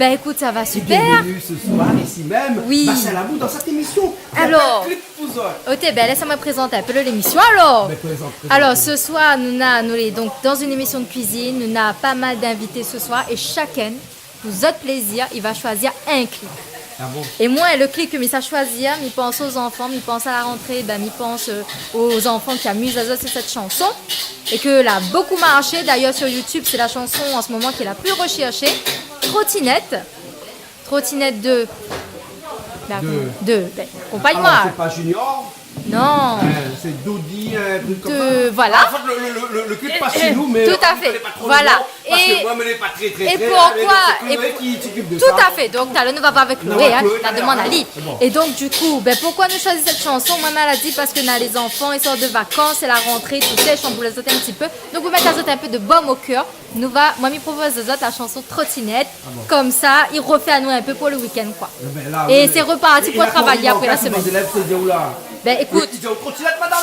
Ben écoute, ça va Et super. bienvenue ce soir ici même, Oui. Salamou, dans cette émission. Alors. Clip Pouzol. Ok, ben laisse-moi présenter un peu l'émission alors. Ben, présente. Alors ce soir, nous les donc dans une émission de cuisine, nous avons pas mal d'invités ce soir et chacun, pour notre plaisir, il va choisir un clip. Ah bon? Et moi, le clip que je vais choisir, je pense aux enfants, je pense à la rentrée, ben, je pense aux enfants qui amusent à cette chanson. Et que là a beaucoup marché. D'ailleurs, sur YouTube, c'est la chanson en ce moment qui est la plus recherchée. Trottinette. Trottinette 2. Ben, Deux. 2. Ben, accompagne-moi. Alors, c'est pas Junior, Non. c'est Dodi, un truc comme ça. Voilà. En fait, le clip passe chez nous, mais Tout à on fait. connaît pas trop Voilà. le nom, parce Et- que moi, je ne pas très. Et mais pourquoi donc, c'est Chloé qui s'occupe de Tout ça. à fait. Donc, tu ne va pas avec Non, Chloé, hein, Chloé, la non, demande non, à Lee. c'est bon. Et donc, du coup, ben, pourquoi nous choisissons cette chanson? Moi, elle a dit parce que les enfants, ils sortent de vacances, c'est la rentrée, tout ça, je chamboule les autres un petit peu. Donc, vous mettez les autres un peu de baume au cœur. Moi, je propose aux autres la chanson Trottinette. Comme ça, il refait à nous un peu pour le week-end, quoi. Ben, là, Et oui. c'est reparti pour travailler après la semaine. Les élèves, c'est dire où là? Ben, écoute, Ils disent trottinette, madame,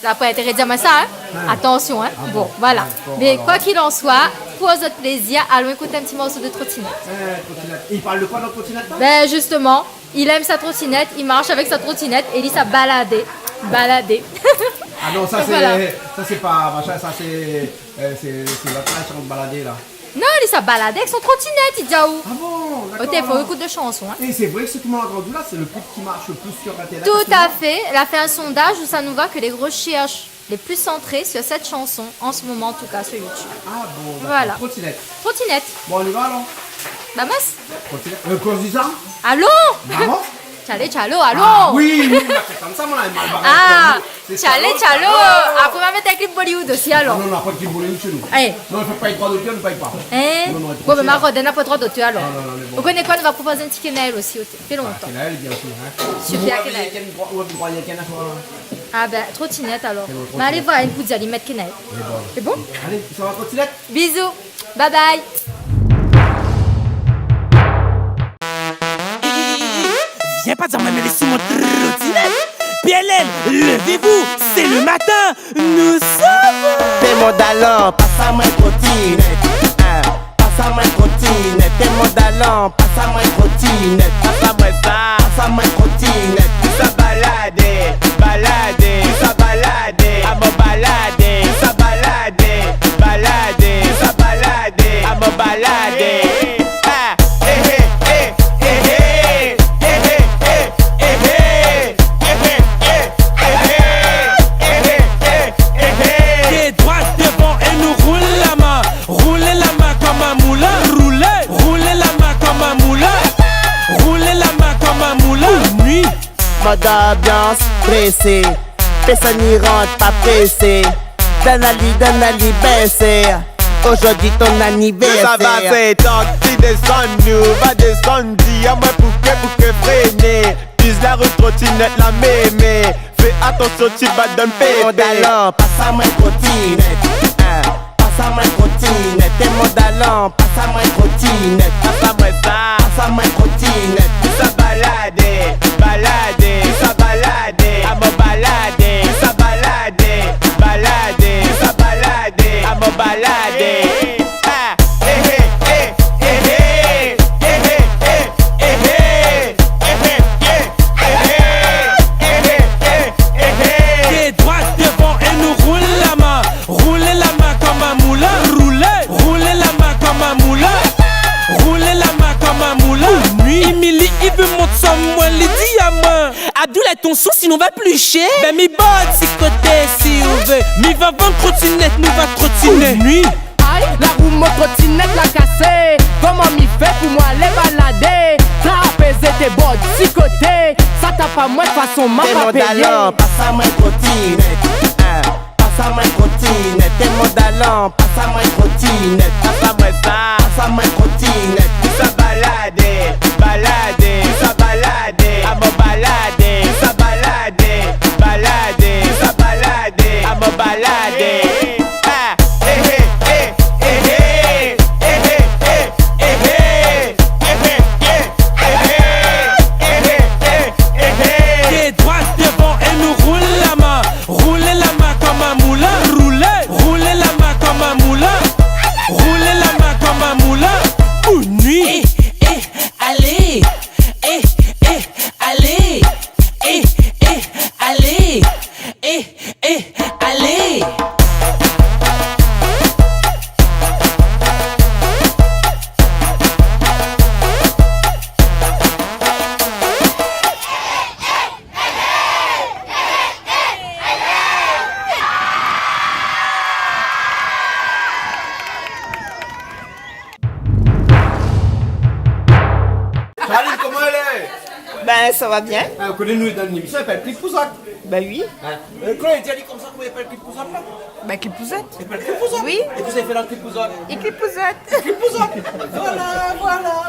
là, pas intérêt de dire moi ça, hein. Attention, hein. Bon, voilà. bon, Mais alors. quoi qu'il en soit, pour notre plaisir, allons écouter un petit morceau de Trottinette. Trottinette. Et il parle de quoi dans trottinette là? Ben justement, il aime sa trottinette, il marche avec sa trottinette et il dit ça balader. Balader. Ah non, ça c'est Voilà. ça c'est pas machin, ça c'est la façon de balader là. Non, il dit ça balader avec son trottinette, il dit ah où. Ah bon, d'accord. Ok, il faut alors. écouter de chansons. Hein. Et c'est vrai que ce que m'a entendu là, c'est le clip qui marche le plus sur Internet. Tout à fait. Elle a fait un sondage où ça nous va que les recherches les plus centrées sur cette chanson, en ce moment en tout cas sur YouTube. Ah bon, d'accord. Voilà. Trottinette. Trottinette. Bon, on y va alors. Bah mince. Trottinette. Quoi je dis ça? Allô. Maman? Tchallé, tchalo, allô. Ah, oui, oui, bah, c'est comme ça, moi, elle m'a mal barré. Ah, C'est tchallé, Charlotte, tchalo. Charlotte. Après, on va mettre un clip Bollywood aussi Ah alors. non, on n'a pas de clip Bollywood chez nous. Allez. Non, il ne faut pas y droit d'auteur, ne paye pas. Hein? Non, non, Bon, ben, trop cher. Marod, on n'a pas trop d'autres alors. Non, non, mais bon. Vous connaissez quoi? On va proposer un petit Kenaël aussi. Ça fait longtemps. Kenaël, bien sûr. Hein. Super, Vous Kenaël. vous croyez Kenaël, Ah ben, trottinette alors. C'est bon, Mais allez voir une poussière, mettre Kenaël. C'est bon? Allez, ça va, trottinette? Bisous. Bye bye. Viens pas dire, mais laissez mon trottinette. PLL, levez-vous, c'est le matin, nous sommes. T'es mon talent, passe à moi trottinette. Passe à moi trottinette. T'es mon talent, passe à moi trottinette. Passe à moi ça, passe à moi trottinette. Tout ça balader, balader, tout ça balader, à mon balader, tout ça balader, balader, tout ça balader, à mon balader. Ah, eh eh eh eh eh eh eh eh eh eh eh. Pied droit devant et nous roule la main. Roulez la main comme un moulin. Roulez la main comme un moulin. Roulez la main comme un moulin. Nuit. Mode ambiance pressé, personne n'y rentre pas pressé. Danali baissé. Aujourd'hui ton anniversaire. Ça va c'est tant qui descend nous va descendre dis à moi pour que freiner. Pise la rue trottinette la mémé. Fais attention tu vas donner péter. Mon talent passe à moi trottinette. Passe à moi trottinette. T'es mon talent passe à moi trottinette. Passe à moi ça, passe à moi trottinette. Tout ça balader, balader, tout ça balader, à mon balader, tout ça balader, balader, tout ça balader, à mon balader. Ah, eh eh eh eh eh eh eh eh eh eh. Pied droit devant et nous roule la main. Roulez la main comme un moulin. Roulez la main comme un moulin. Roulez la main comme un moulin. Nuit. Emily, il veut monter sans moi les diamants. Abdul est ton son sinon on va plus cher. Ben mi bonne si côté si on veut. Mi va vendre trottinette, nous va trottiner. Nuit. Aïe, la roue mon trottinette l'a cassée. Comment m'y fait pour moi aller balader? T'as apaisé tes bords du côté. Ça t'a pas moins de façon m'a T'es pas mon payé. talent, passe à moi trottinette. Passe à moi trottinette. T'es mon talent, passe à moi trottinette. Passe à moi ça, passe à moi trottinette. Tout ça balader, balader, tout ça balader, à mon balader, tout ça balader, balader, tout ça balader, à mon balader. Ah, eh eh eh eh eh eh eh eh eh eh. Pied droit devant et nous roule la main. Roulez la main comme un moulin. Roulez la main comme un moulin. Roulez la main comme un moulin. Ou nuit. Ben, ça va bien. Vous connaissez nous dans une émission, elle s'appelle Clip-Pousac. Ben oui. Quand elle dit comme ça, comment elle s'appelle Clip-Pousac là? Ben, Clip-Pousette. Elle s'appelle Clip-Pousac. Oui. Et vous avez fait dans Clip-Pousac? Et Clip-Pousette. Clip-Pousac.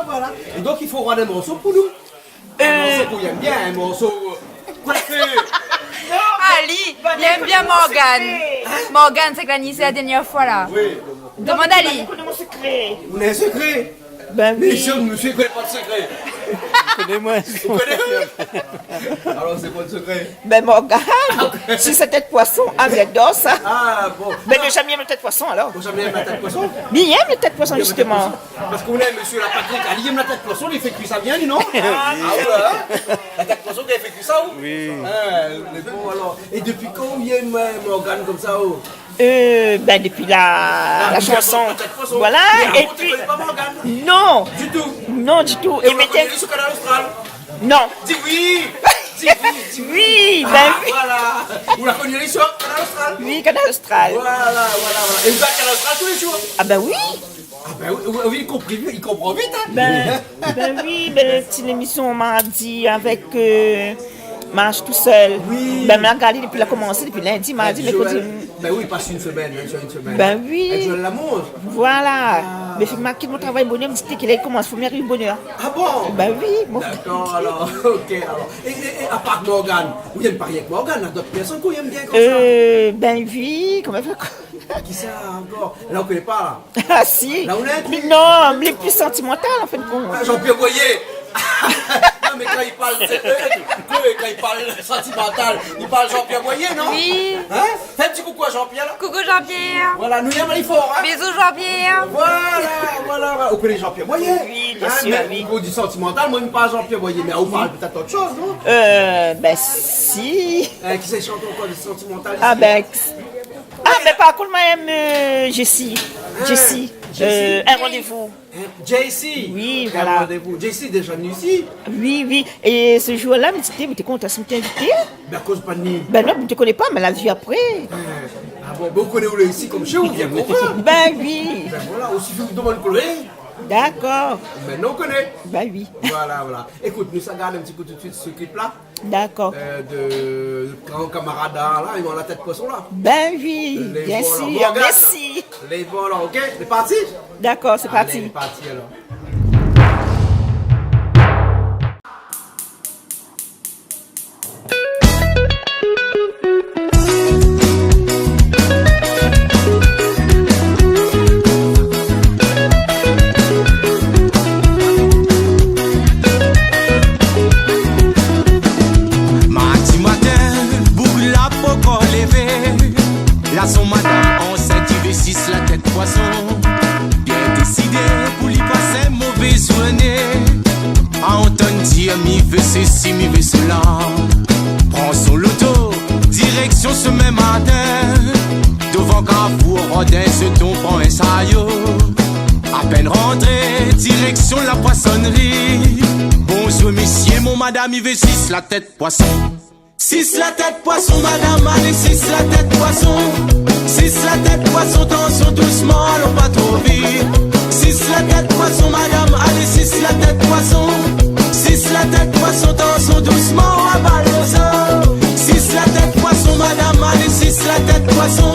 Voilà. Et donc il faut avoir des morceaux pour nous. Un morceau qu'on aime bien, un morceau coiffé. Ali, il aime bien Morgane. Morgane, c'est que l'année, c'est la dernière fois là. Oui. Demande à Ali. Mon secret. Vous avez un secret? Ben Mais oui. si monsieur ne connaît pas de secret. Connais-moi. Vous connaissez? Alors c'est pas de secret. Ben Morgane, si c'est tête poisson, avec d'os, ça. Ah bon. Ben ne jamais aime le tête poisson alors. Vous jamais aimé la tête de poisson? Mais il aime le tête poisson justement. Parce qu'on aime monsieur la Patrick, il aime la tête de poisson, il fait cuire ça bien, lui, non? Ah ouais, la tête de poisson, il fait cuire ça, ou? Oui. Bon, alors. Et depuis combien Morgane comme ça, oh? Ben depuis la chanson. Voilà. Et puis. Pas Morgane? Non. Du tout. Non du tout. Et Et vous la mettez. connaissez sur Canal Austral? Non. Dis oui! Dis oui! Oui, ben Ah, oui. voilà! Vous la connaissez sur Canal Austral? Oui, Canal Austral. Voilà. Et vous êtes à Canal Austral tous les jours? Ah ben oui. Ah ben oui, il comprend vite, hein? Ben oui, ben c'est l'émission mardi avec Marche tout seul. Oui. Ben, m'a regardé depuis la commencé, depuis lundi, mardi, mercredi. Ben oui, passe une semaine, sur une semaine. Ben oui. Avec Joël Lamonde. Voilà. Mais fait marquer mon travail bonheur, me dit qu'il commence, il faut m'arriver bonheur. Ah bon? Ben oui, mon D'accord, alors, ok, alors. Et à part Morgane, vous n'aimez pas rien que Morgane, il y a d'autres personnes qu'on aime bien comme Ben oui, comment faire ça? Qui ça encore? Là, on ne connaît pas, là. Ah si. Là, on est. Mais non, les plus sentimentales en fin de compte. Ah, Jean-Pierre Boyer. Non, mais quand il parle sentimental, il parle Jean-Pierre Boyer, non? Oui. Hein? Fais un petit coucou à Jean-Pierre, là. Coucou Jean-Pierre. Voilà, nous y allons fort, hein? Bisous Jean-Pierre. Voilà. Vous connaissez Jean-Pierre Boyer? Oui, bien Hein, sûr, mais oui. Vous dites sentimental, moi, je ne parle pas Jean-Pierre Boyer, mais on parle peut-être autre chose, non? Ben si. Qui s'est chanté encore de sentimental? Ah ben par contre, moi, Jessie. Jessie. Un rendez-vous. JC. Oui, Un voilà. rendez-vous. JC est déjà venu ici. Oui. Et ce jour-là, mais t'es content de t'inviter? Mais à cause pas de nous. Ben non, je ne te connais pas, mais la vie après. Ah bon, vous connaissez où là ici comme chez vous, bien comprendre. Ben oui. Ben voilà, aussi vous demande de colorer. D'accord. Maintenant on connaît. Ben oui. Voilà. Écoute, nous ça garde un petit coup tout de suite ce clip-là. D'accord. De grands camarades là, ils ont la tête poisson là. Ben oui. Les Bien voleurs. sûr. Morgane. Merci. Les voleurs, ok? C'est parti? D'accord, c'est Allez, parti. c'est parti alors. Mardi matin, boucle la poco levé. Là son madame en 7 6 la tête poisson. Bien décidé pour lui passer mauvais souvenir. À entendre dire mi veut ceci, mi veut cela. Prends son loto, direction ce même matin. Devant Carrefour, Rodin se tombe en un saillot. À peine rentré, direction la poissonnerie. Bonjour messieurs, mon madame, il veut 6 la tête poisson. 6 la tête poisson, madame, allez 6 la tête poisson. 6 la tête poisson, tension doucement, allons pas trop vite. 6 la tête poisson, madame, allez 6 la tête poisson. 6 la tête poisson, tension doucement, on avale le zoo. 6 la tête poisson, madame, allez 6 la tête poisson.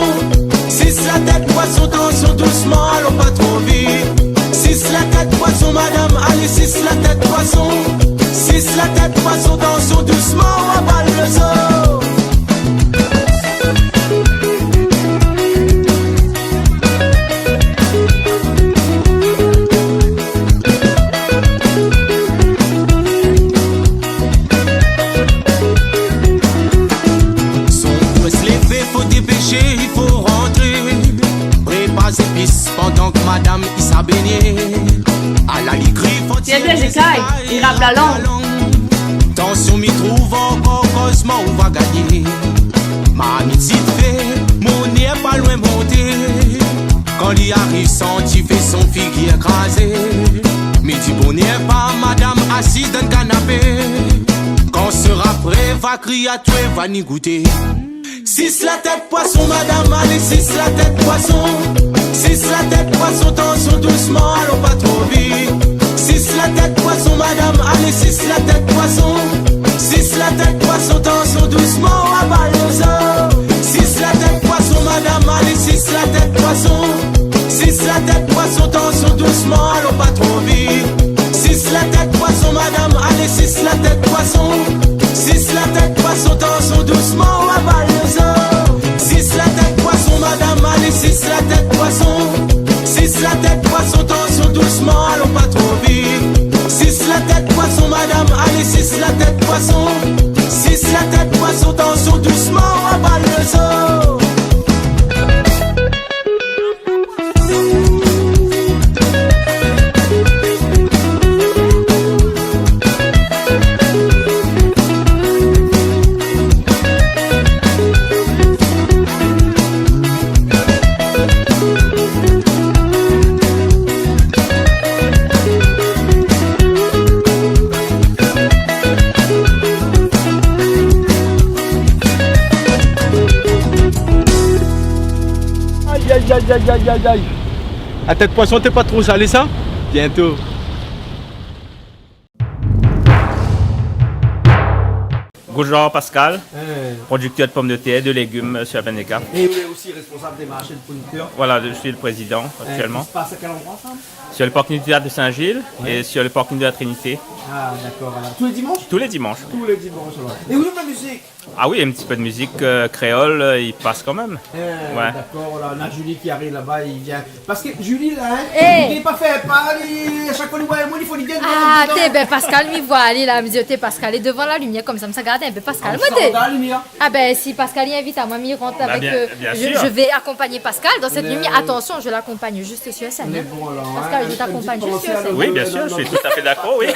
6 la tête poisson, tension doucement, allons pas trop vite. 6 la tête poisson, madame, allez 6 la tête poisson. 6 la tête poisson, tension doucement, on avale le zoo. Son doigt se lever, faut dépêcher, il faut rentrer. Prépare ses pistes pendant que madame il s'a baigné. À la ligri, faut Tiens, j'écaille, il rappe la langue. Tension m'y trouve encore, cosement on va gagner. Ma amitié fait, mon nez est pas loin monter. Quand il arrive, senti fait son figuier écrasé. Midi bon n'est pas madame assise dans le canapé. Quand sera prêt, va crier à toi, va n'y goûter. 6 la tête poisson, madame, allez 6 la tête poisson. 6 la tête poisson, tension doucement, allons pas trop vite. 6 la tête poisson, madame. madame, allez, 6 la tête poisson. 6 la tête poisson, tension doucement, aval les os. 6 la tête poisson, madame, allez, 6 la tête poisson. 6 la tête poisson, tension doucement, allons pas trop vite. 6 la tête poisson, madame, allez, 6 la tête poisson. 6 la tête poisson, tension doucement, aval les os. 6 la tête poisson, madame, allez, 6 la tête poisson. 6 la tête poisson, tension doucement, allons pas trop vite. 6 la tête poisson, madame, allez, 6 la tête poisson. 6 la tête poisson, tension doucement, aval les os. Aïe. À tête poisson, t'es pas trop salé ça? Bientôt. Goujon Pascal, producteur de pommes de terre, de légumes sur la plaine des Caps. Et vous êtes aussi responsable des marchés de producteurs. Voilà, je suis le président actuellement. Ça se passe à quel endroit ça? Sur le parking du théâtre de Saint-Gilles et sur le parking de la Trinité. Ah d'accord, voilà. Tous les dimanches? Tous les dimanches. Tous les dimanches, alors. Et où est la musique? Ah oui, un petit peu de musique créole, il passe quand même. Ouais. D'accord, là, on a Julie qui arrive là-bas, il vient. Parce que Julie là, hein, Hey. il n'est pas fait par à chaque fois, il faut lui dire. Ah, t'es ben Pascal, lui voit aller la musique, Pascal est devant la lumière comme ça, me ça garde un peu Pascal. Moi, t'es. Dans la lumière. Ah ben si Pascal y invite à moi, il rentre avec. bien sûr. Je vais accompagner Pascal dans cette lumière. Attention, je l'accompagne juste sur scène. Mais hein. bon, alors, Pascal, hein, je t'accompagne juste sur scène. Oui, bien sûr, je suis tout à fait d'accord, oui.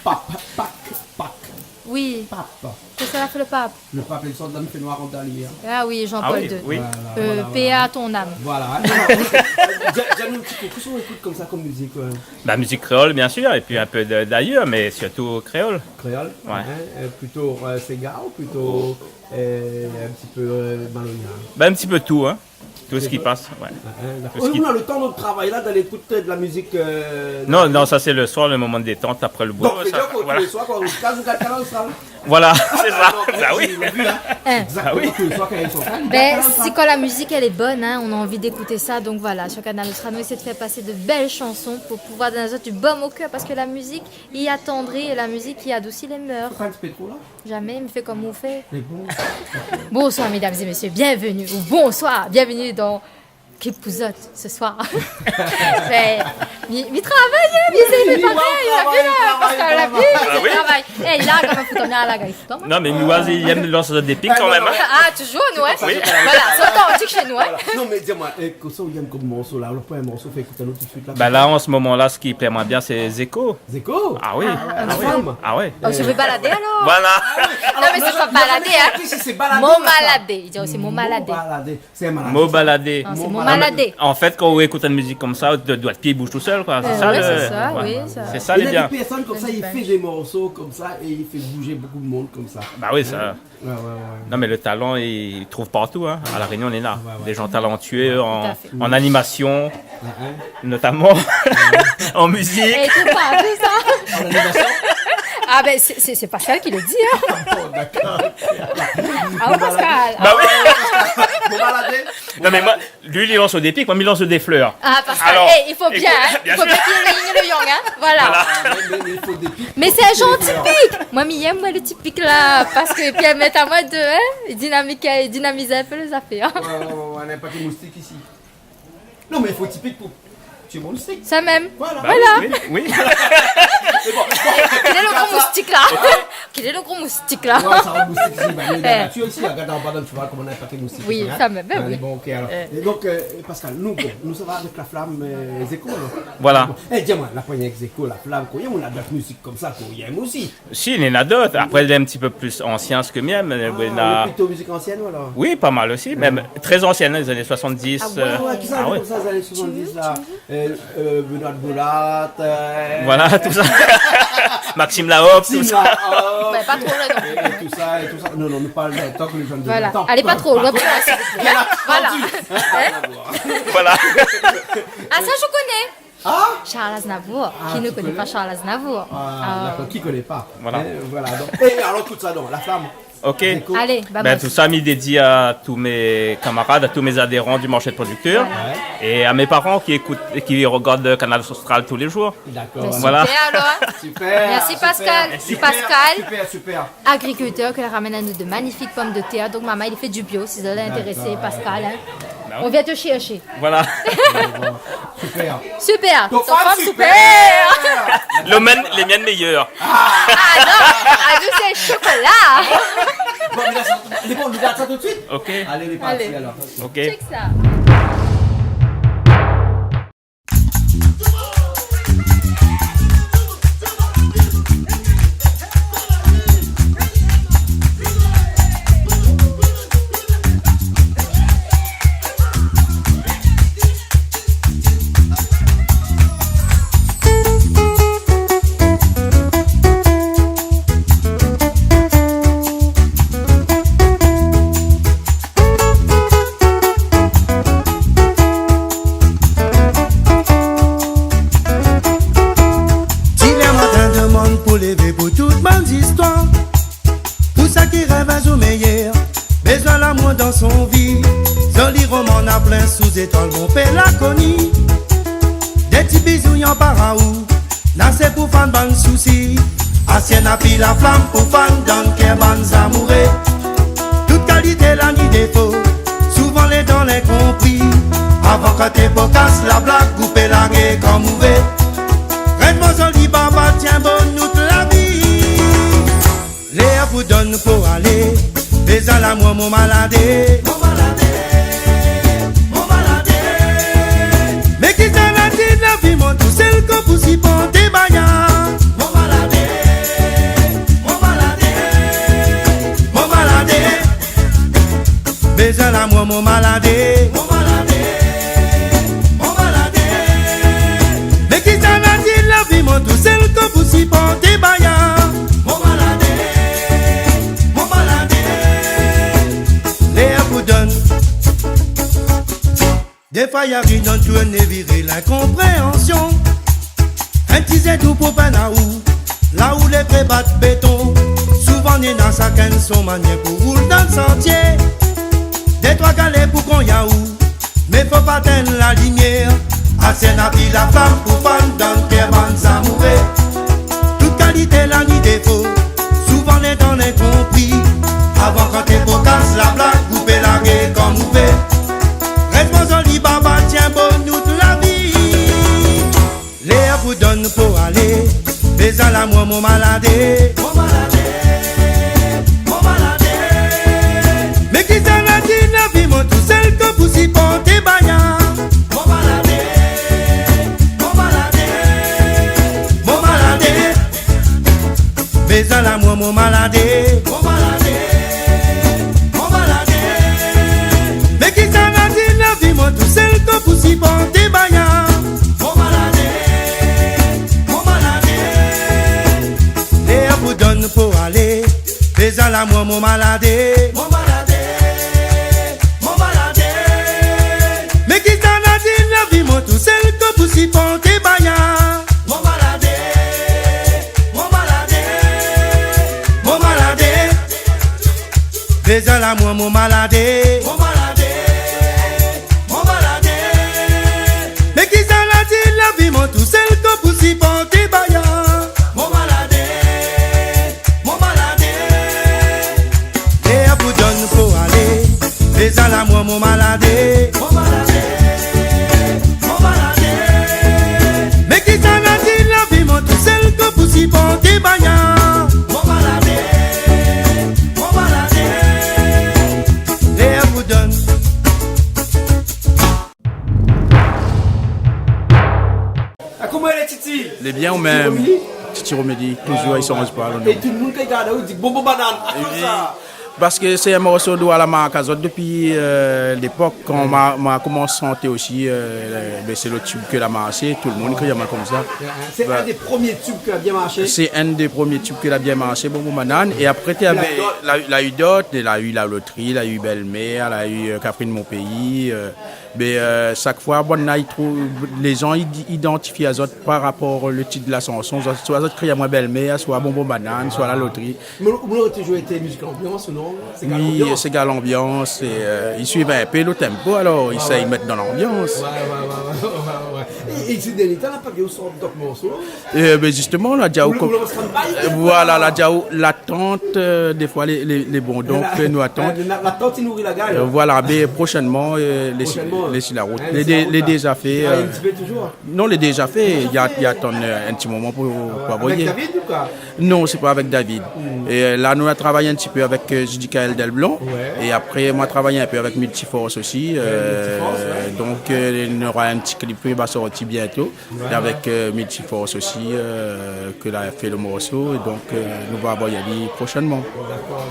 Pape. Oui, Pape. qu'est-ce que ça fait le pape? Le pape, il sort de l'âme fait noir en dahlia. Ah oui, Jean-Paul II. Oui. Paix à ton âme. Voilà. Dis-nous un petit peu, qu'est-ce qu'on écoute comme ça comme musique? La musique créole, bien sûr, et puis un peu d'ailleurs, mais surtout créole. Créole? Ouais. Hein, plutôt Sega ou plutôt un petit peu Malonia? Ben, un petit peu tout, hein. Tout ce qui passe, ouais. D'accord. On a le temps de travail là d'aller écouter de la musique. Non, ça c'est le soir, le moment de détente après le boulot. Donc, c'est dire tous les soirs, quand on se casse, on regarde ça. Voilà, c'est ça. Bah oui. Exactement, tous les soirs quand ils sont là. Ben, si quand la musique elle est bonne, hein, on a envie d'écouter ça. Donc voilà, sur Canal Austrano, essaie de faire passer de belles chansons pour pouvoir donner du baume au cœur. Parce que la musique y attendrit et la musique y adoucit les mœurs. Pas un petit peu trop là? Jamais, il me fait comme on fait. C'est bon. Bonsoir mesdames et messieurs, bienvenue. Ou bonsoir, bienvenue dans Kipouzote ce soir. Mais travaille, hein, il fait pareil, il a vu là, parce qu'elle a vu, il travaille. Eh, il a quand même foutu bien à la gueule. Non, mais Mouaz, il aime lancer des pics quand même. Hein. Ah, toujours, nous, hein? Oui. Voilà, c'est authentique chez nous, hein? Non, mais dis-moi, qu'est-ce qu'il y a comme morceau là? Alors, pas un morceau, fait écouter l'autre tout de suite là. Bah là, en ce moment-là, ce qui plaît moins bien, c'est Zeko. Zeko? Ah oui. Ah oui. Oh, je vais balader alors? Voilà. Non, mais c'est pas balader, hein? C'est baladé. Mon maladé. Il dit aussi mon maladé. C'est maladé. Mot baladé. C'est mon maladé. En fait, quand on écoute une musique comme ça, le doigt de pied bouge tout seul, quoi. C'est ça, ouais, c'est ça, oui, ça. C'est ça, Il les y a bien. des personnes comme ça, il fait des morceaux comme ça et il fait bouger beaucoup de monde comme ça. Bah oui, ça. Ouais. Non, mais le talent, il trouve partout. Hein. À La Réunion, on est là. Des gens talentueux à fait. en animation, notamment en musique. Et tout pas, tout ça. Ah ben c'est Pascal qui le dit, hein. Bon, d'accord. Ah oui, Pascal. Bah oui. Bon baladé. Non, mais moi, lui, il lance des pics, moi, il lance des fleurs. Ah Pascal, Alors, il faut bien, hein. Il faut bien qu'il y ait le yin et le yang, hein. Voilà. Mais il faut des pics. Mais c'est un genre typique. Moi, j'aime moi le typique là, parce que puis elle met à moi de, hein, dynamiser un peu les affaires. On n'a pas de moustiques ici. Non, mais il faut typique pour. Tu es mon moustique. Ça même. Voilà. Bah oui. C'est bon. Quel est le gros moustique là? Quel est le gros moustique là? Ouais, ça va moustique ici. Bah, il y a tu aussi, regarde en bas, tu vois comment on a un paquet de moustiques. Oui, ici, hein. ça même, ben Allez, oui. bon, ok, alors. Et donc, Pascal, nous ça va avec la flamme Zeko, là. Voilà. Eh, dis-moi, la poignée avec Zeko, la flamme, quoi, on a d'autres musiques comme ça, qu'on y aime aussi. Si, il y en a d'autres. Après, il est un petit peu plus ancien que mien. Mais il y en a... Plutôt musique ancienne, ou alors? Oui, pas mal aussi. Même très ancienne, les années 70. Ouais, qui ça, comme ça, les années 70, là. Benoît Boulat. Voilà, tout ça. Maxime Lahoppe, tout ça. Ouais, pas trop là non plus. Et tout ça. Non, nous parlons d'un temps que les gens de Voilà. temps. Allez, pas trop loin pour la Voilà. Voilà. Voilà. Ah, ça, je connais. Charles Aznavour. Qui ne connaît pas Charles Aznavour? D'accord, qui ne connaît pas. Voilà. Voilà donc. Et alors, tout ça, donc, la flamme. Ok. Allez, Tout ça mis dédié à tous mes camarades, à tous mes adhérents du marché de producteurs et à mes parents qui écoutent et qui regardent Canal Austral tous les jours. D'accord. Voilà. Super alors. Super. Merci Pascal. Super, Pascal, super. agriculteur qui ramène à nous de magnifiques pommes de terre. Donc maman, il fait du bio si vous êtes intéressé, Pascal. Hein. On vient te chercher. Voilà. Super. Super. Ton Ton femme, femme super. Les miennes meilleures. Ah non, ah nous c'est chocolat. Bon, mais là, c'est bon, on lui garde ça tout de suite. Ok. Allez, les partis alors. Ok. Check ça. Dans son vie, joli roman à plein sous étoile, mon père la connu. Des petits bisous y'en par à où, là c'est pour fan ban souci. Ancienne a pris la flamme pour fan dans qu'est ban amoureux. Toute qualité là ni défaut, souvent les dents les compris. Avant quand t'es bocasse, la blague coupée la gueule comme mauvais. Reste mon joli baba, tiens bonne nous la vie. Léa vous donne pour aller. Les à la moi mon maladé. Mais qui s'en a dit la vie mon tout seul que vous y portez bagnard. Mon maladé. Mais à la moi mon maladé. Mais qui s'en a dit la vie mon tout seul que vous y portez bagnard. Des fois y'a rien dans tout et virer l'incompréhension. Un petit tout pour peine à où, là où les prés battent béton. Souvent n'est dans sa canne son manière pour rouler dans le sentier. Des trois galets pour qu'on y a où, mais faut pas teindre la lumière. Assez n'a pris la flamme pour fan dans le terre bandes amoureux. Toute qualité là ni défaut, souvent les dents les compris. Avant quand t'es bocasse la blague, couper la gueule comme ouvert. Responsable baba tient bon nous toute la vie. Léa vous donne pour aller. Mais à la moi mon maladé. Mais qui s'en a dit la vie mon tout seul que vous y portez bagnard. Mon maladé. Mais à la moi mon maladé. Mais qui s'en a dit la vie mon tout seul que vous y portez bagnard. Mon maladé. Léa vous donne pour aller. Mais à la moi mon maladé. Mais qui s'en a dit la vie mon tout seul que vous y portez bagnard. Mon maladé. Mais à la moi mon maladé. Mais qui s'en a dit la vie mon tout seul que vous y portez bagnard. Mon maladé. Et à vous donne pour aller. Mais à la moi mon maladé. Mais qui s'en a dit la vie mon tout seul que vous y portez bagnard. Mon maladé. Et à vous donne. Comment elle est Titi? Les biens ou même Titi Romédy, toujours ils sont pas Et tout le monde qui regarde, on dit bonbon banane. Parce que c'est un morceau d'eau à la marque Azote depuis l'époque quand on m'a commencé à chanter aussi. C'est le tube que a marché, tout le monde qui a comme ça. C'est un des premiers tubes qui a bien marché. C'est un des premiers tubes qui a bien marché, bonbon banane. Et après, il y a eu d'autres, il y a eu La Loterie, il y a eu Belle-Mère, il y a eu Catherine Mon Pays. Mais chaque fois, les gens identifient Azot par rapport au titre de la chanson. Soit Azot crie à moi belle-mère, soit Bonbon Banane, soit la loterie. Mais vous avez toujours été musique ambiance ou non? Oui, c'est gars l'ambiance. Ils suivent un peu le tempo, alors ils essayent de mettre dans l'ambiance. Ouais. Et ces derniers temps, on n'a pas vu sorte d'autres morceaux? Ben justement, la Djao, voilà, la Djao, l'attente, des fois les bons dons que nous attendons. L'attente, il nourrit la gagne. Voilà, mais prochainement, les sur la route. Les déjà fait. Un petit peu toujours? Non, les déjà fait. Il y a un petit moment pour avec David ou quoi? Non, c'est pas avec David. Et là, nous avons travaillé un petit peu avec J.D.K.L. Delblon. Et après, moi, travaillé un peu avec Multiforce aussi. Donc, il y aura un petit clip qui va sortir bientôt. Avec Multiforce aussi, que là a fait le morceau. Et donc, nous allons y aller prochainement. D'accord.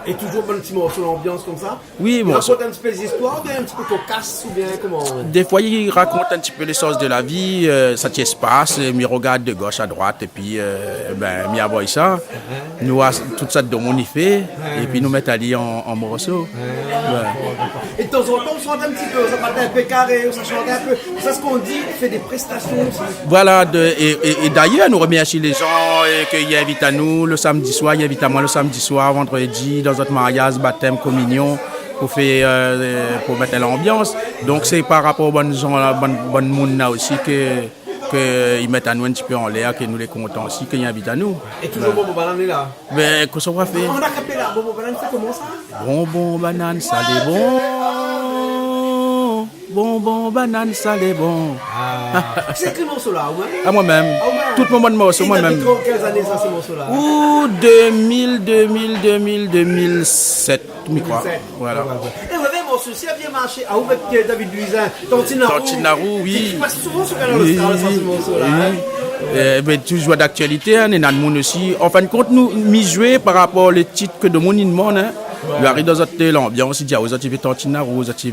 Et toujours un petit morceau d'ambiance comme ça? Oui, il raconte un petit peu des histoires, ou bien un petit peu cocasse, ou bien comment? Des fois, il raconte un petit peu les choses de la vie, ça t'y passe, il regarde de gauche à droite, et puis, il avoue ça. Nous, tout ça de mon fait, et puis nous mettons à lire en morceaux. Et de temps en temps, on chante un petit peu, ça part un peu carré, ça chante un peu. C'est ce qu'on dit, on fait des prestations aussi. Voilà, et d'ailleurs, nous remercions les gens qui invitent à nous le samedi soir, ils invitent à moi le samedi soir, vendredi, dans notre mariage, baptême, communion, pour mettre l'ambiance. Donc c'est par rapport aux bonnes gens, bonnes monde là aussi qu'ils mettent à nous un petit peu en l'air, que nous les comptons aussi, qu'ils invitent à nous. Et toujours Bonbon Banane est là? Ben, qu'est-ce qu'on va faire? On a capé là, Bonbon Banane, c'est comment ça? Bonbon Banane, ça est bon. Bonbon Banane, ça est bon. C'est écrit morceau là, ouais? À moi-même. Tout le monde morceau, moi-même. Et quelles années ça, ces morceaux-là? 2007, je crois. Voilà. Et vous avez un morceau aussi, a bien marché. Ah, vous avec David Luisin, Tantinarou, oui. Tu passes souvent sur Canal Austral, ça, ce morceau-là. Ben, toujours d'actualité, hein, et monde aussi. En fin de compte, nous jouons par rapport aux titres que de mon demande. Hein. Il arrive dans l'ambiance, il dit aux autres, Tantinarou, aux autres,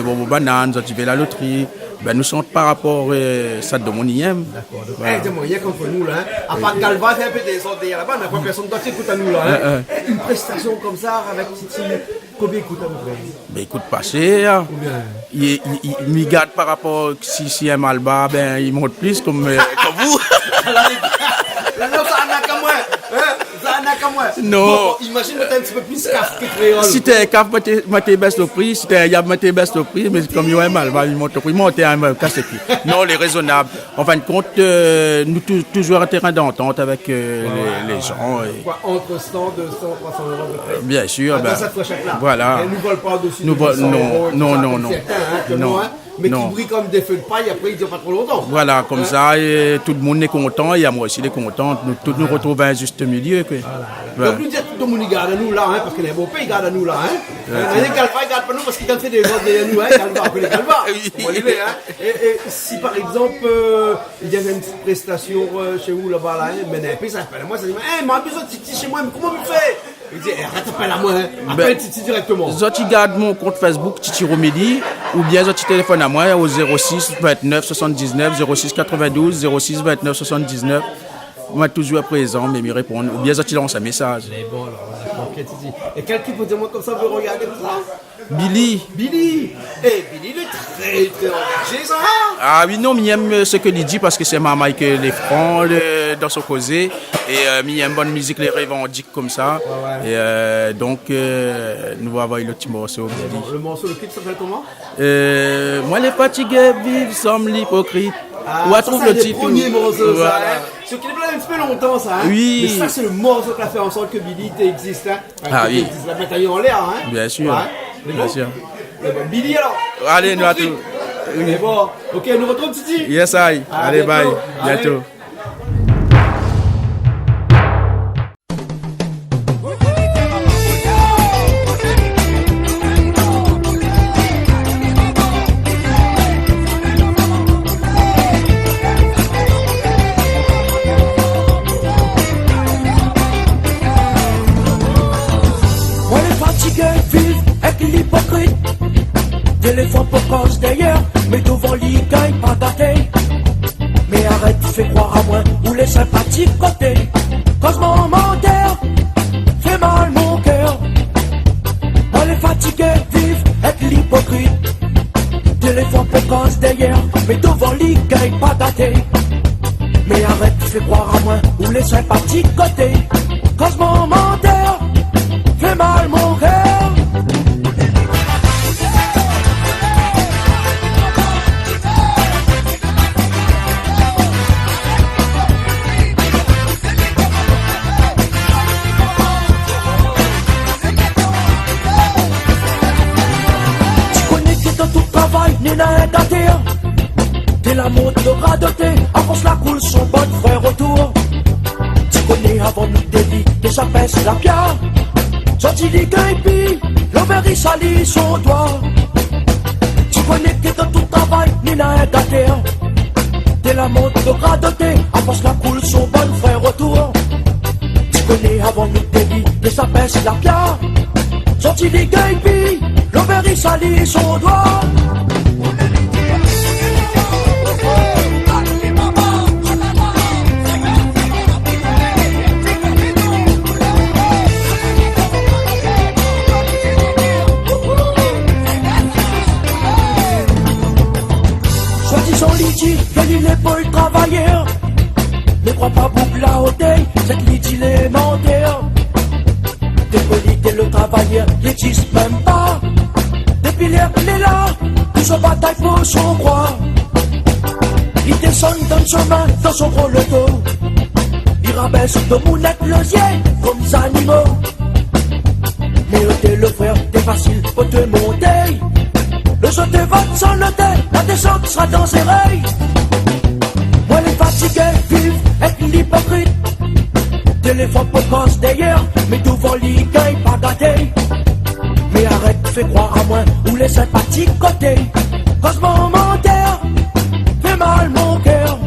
Bonbon Banane, aux autres, la loterie. Ben, nous sommes par rapport à ça de mon IM. D'accord. Exactement, il y a contre nous là. À part Galva, c'est un peu des sortes derrière là-bas, mais pas personne d'autre écoute à nous là. Une prestation comme ça avec Titi, combien écoute à nous? Ben, écoute pas cher. Il me garde par rapport, si un mal bas, ben, il monte plus comme vous. Non, ça n'a qu'à moi. Non. Imagine que t'es un petit peu plus caf que créole. Si t'es caf, moi t'es baisse le prix. Si t'es yab, moi t'es baisse le prix. Mais comme il y a un mal, il monte le prix. Monter un mal, casse le prix. Non, les raisonnables. En fin de compte, nous toujours un terrain d'entente avec les gens. Quoi, entre 100, 200, 300 euros de prix? Bien sûr. Ben, ça te chaque là. Voilà. Et nous volent pas dessus. Non. Mais qui brille comme des feux de paille, après il dure pas trop longtemps. Voilà, comme ça, et tout le monde est content, et moi aussi, il est content. Nous tous nous retrouvons à un juste milieu. Quoi. Voilà. Donc nous disons tout le monde garde à nous là, hein, parce que les beaux pays gardent à nous là. Les Galva ils gardent pas nous parce qu'ils ont fait des ordres derrière nous, hein, Galva, après les Galva. Et si par exemple, il y avait une petite prestation chez vous là-bas, là, mais puis ça appelle à moi, ça dit, m'a besoin de Titi chez moi, mais comment tu fais? Il dit, arrête, appelle à moi, hein. Appelle Titi directement. Zoti garde mon compte Facebook, Titi Romédy, ou bien Zoti téléphone à moi au 06 29 79 06 92 06 29 79. Moi, toujours à présent, mais me répondre. Ou bien Zoti lance un message. Mais bon, alors, d'accord, ok, Titi. Et quelqu'un peut dire moi comme ça veut regarder tout ça? Billy. Eh, Billy, il est très engagé, ça. Ah oui, non, mais j'aime ce que il dit parce que c'est maman qui les francs dans son causé. Et il aime bonne musique, les revendique comme ça. Ouais. Et donc, nous allons avoir le petit morceau. Le morceau, le clip s'appelle comment? Moi, les fatigués vivent sans l'hypocrite. Où on trouve le titre? C'est le premier morceau, voilà. Ça. Hein? Ce clip là, un petit peu longtemps, ça. Hein? Oui. Mais ça, c'est le morceau qui a fait en sorte que Billy existe. Hein? Oui. La bataille en l'air, hein? Bien sûr. Ouais. Bien sûr. Billy, alors? Allez, nous à tout. Mais bon, ok, nous retrouvons Titi. Yes, I. Allez, bye. Bientôt. Téléphone pour cause d'ailleurs, mais devant l'île gagne pas ta tête. Mais arrête, tu fais croire à moi, ou les sympathiques côté. Cause mon menteur fait mal mon cœur. Moi les fatigués vivent avec sympathiques côtés. Quand ce moment d'air fait mal mon cœur. Tu connais que dans tout travail n'est un gâté. T'es la montre de radoter, avance la coule son bon frère retour. Tu connais avant nous délit, déjà pince la pierre. Sorti les puis l'envers il salit son doigt. Tu connais que dans tout travail, ni n'a un gâté. T'es la montre de radoter, avance la coule son bon frère retour. Tu connais avant nous délit, déjà pince la pierre. Sorti les puis l'envers il salit son doigt. Son liti, Kelly l'épaule travailleur. Ne crois pas boucle la hôtel, cette liti l'élémentaire. T'es poli, t'es le travailleur, il n'existe même pas. Depuis l'air, il est là, tout se bataille pour son croix. Il descend dans son main, dans son gros loto. Il rabaisse de mounette le ciel, comme des animaux. Mais t'es le frère, t'es facile pour te monter. Le saut de vote sans noter, la descente sera dans ses rails. Moi les fatigués vivent avec l'hypocrite. Téléphone pour cause d'ailleurs, mais devant l'igueille pas gâté. Mais arrête, fais croire à moi, ou les sympathiques côtés. Cause momentaire, fait mal mon cœur.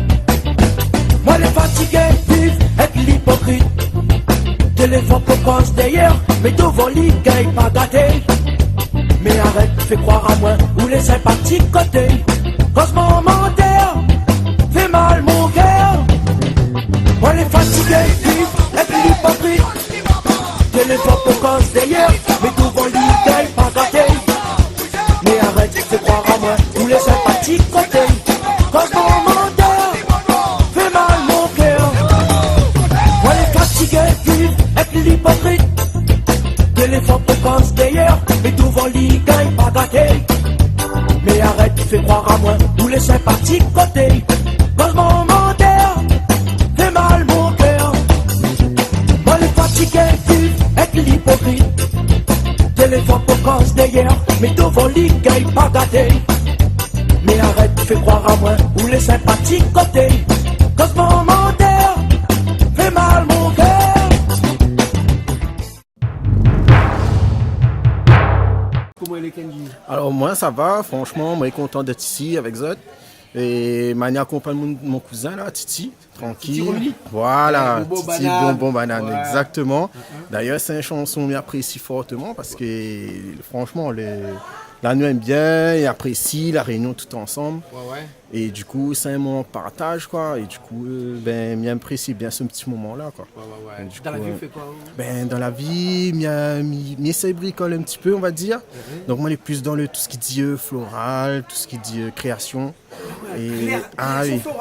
Moi les fatigués vivent avec l'hypocrite. Téléphone pour cause d'ailleurs, mais devant l'igueille pas gâté. Mais arrête, fais croire à moi, ou les sympathiques côtés. Cause momentaire, fait mal mon cœur. Moi les fatigués vivent avec l'hypocrite. Téléphone pour cause d'ailleurs, mais devant l'idée pas gâté. Mais arrête, fais croire à moi, ou les sympathiques côtés. Cause momentaire, fait mal mon cœur. Moi les fatigués vivent avec l'hypocrite. Téléphone pour cause d'ailleurs, mais devant l'igueille pas gâté. Mais arrête, fais croire à moi, ou les sympathiques côtés. Cause momentaire, fait mal mon cœur. Moi les fatigués vivent avec l'hypocrite. Téléphone pour cause d'ailleurs, mais devant l'igueille pas gâté. Mais arrête, fais croire à moi, ou les sympathiques côtés. Cause momentaire, fait mal mon cœur. Alors moi ça va, franchement, moi je suis content d'être ici avec Zot. Et Mani accompagne mon cousin là, Titi, tranquille. Titi voilà, Bonbon Titi Banane. Bonbon Banane, Ouais. exactement. D'ailleurs c'est une chanson que j'apprécie fortement parce que franchement la nuit aime bien, et apprécie la réunion tout ensemble. Ouais. Et du coup c'est un moment de partage quoi. Et du coup ben j'apprécie bien ce petit moment là quoi. Ouais. Et du Dans coup, la vie, on fait quoi? ben, dans la vie, j'essaie de bricoler un petit peu, on va dire. Donc, moi, je suis plus dans tout ce qui dit floral, tout ce qui dit création.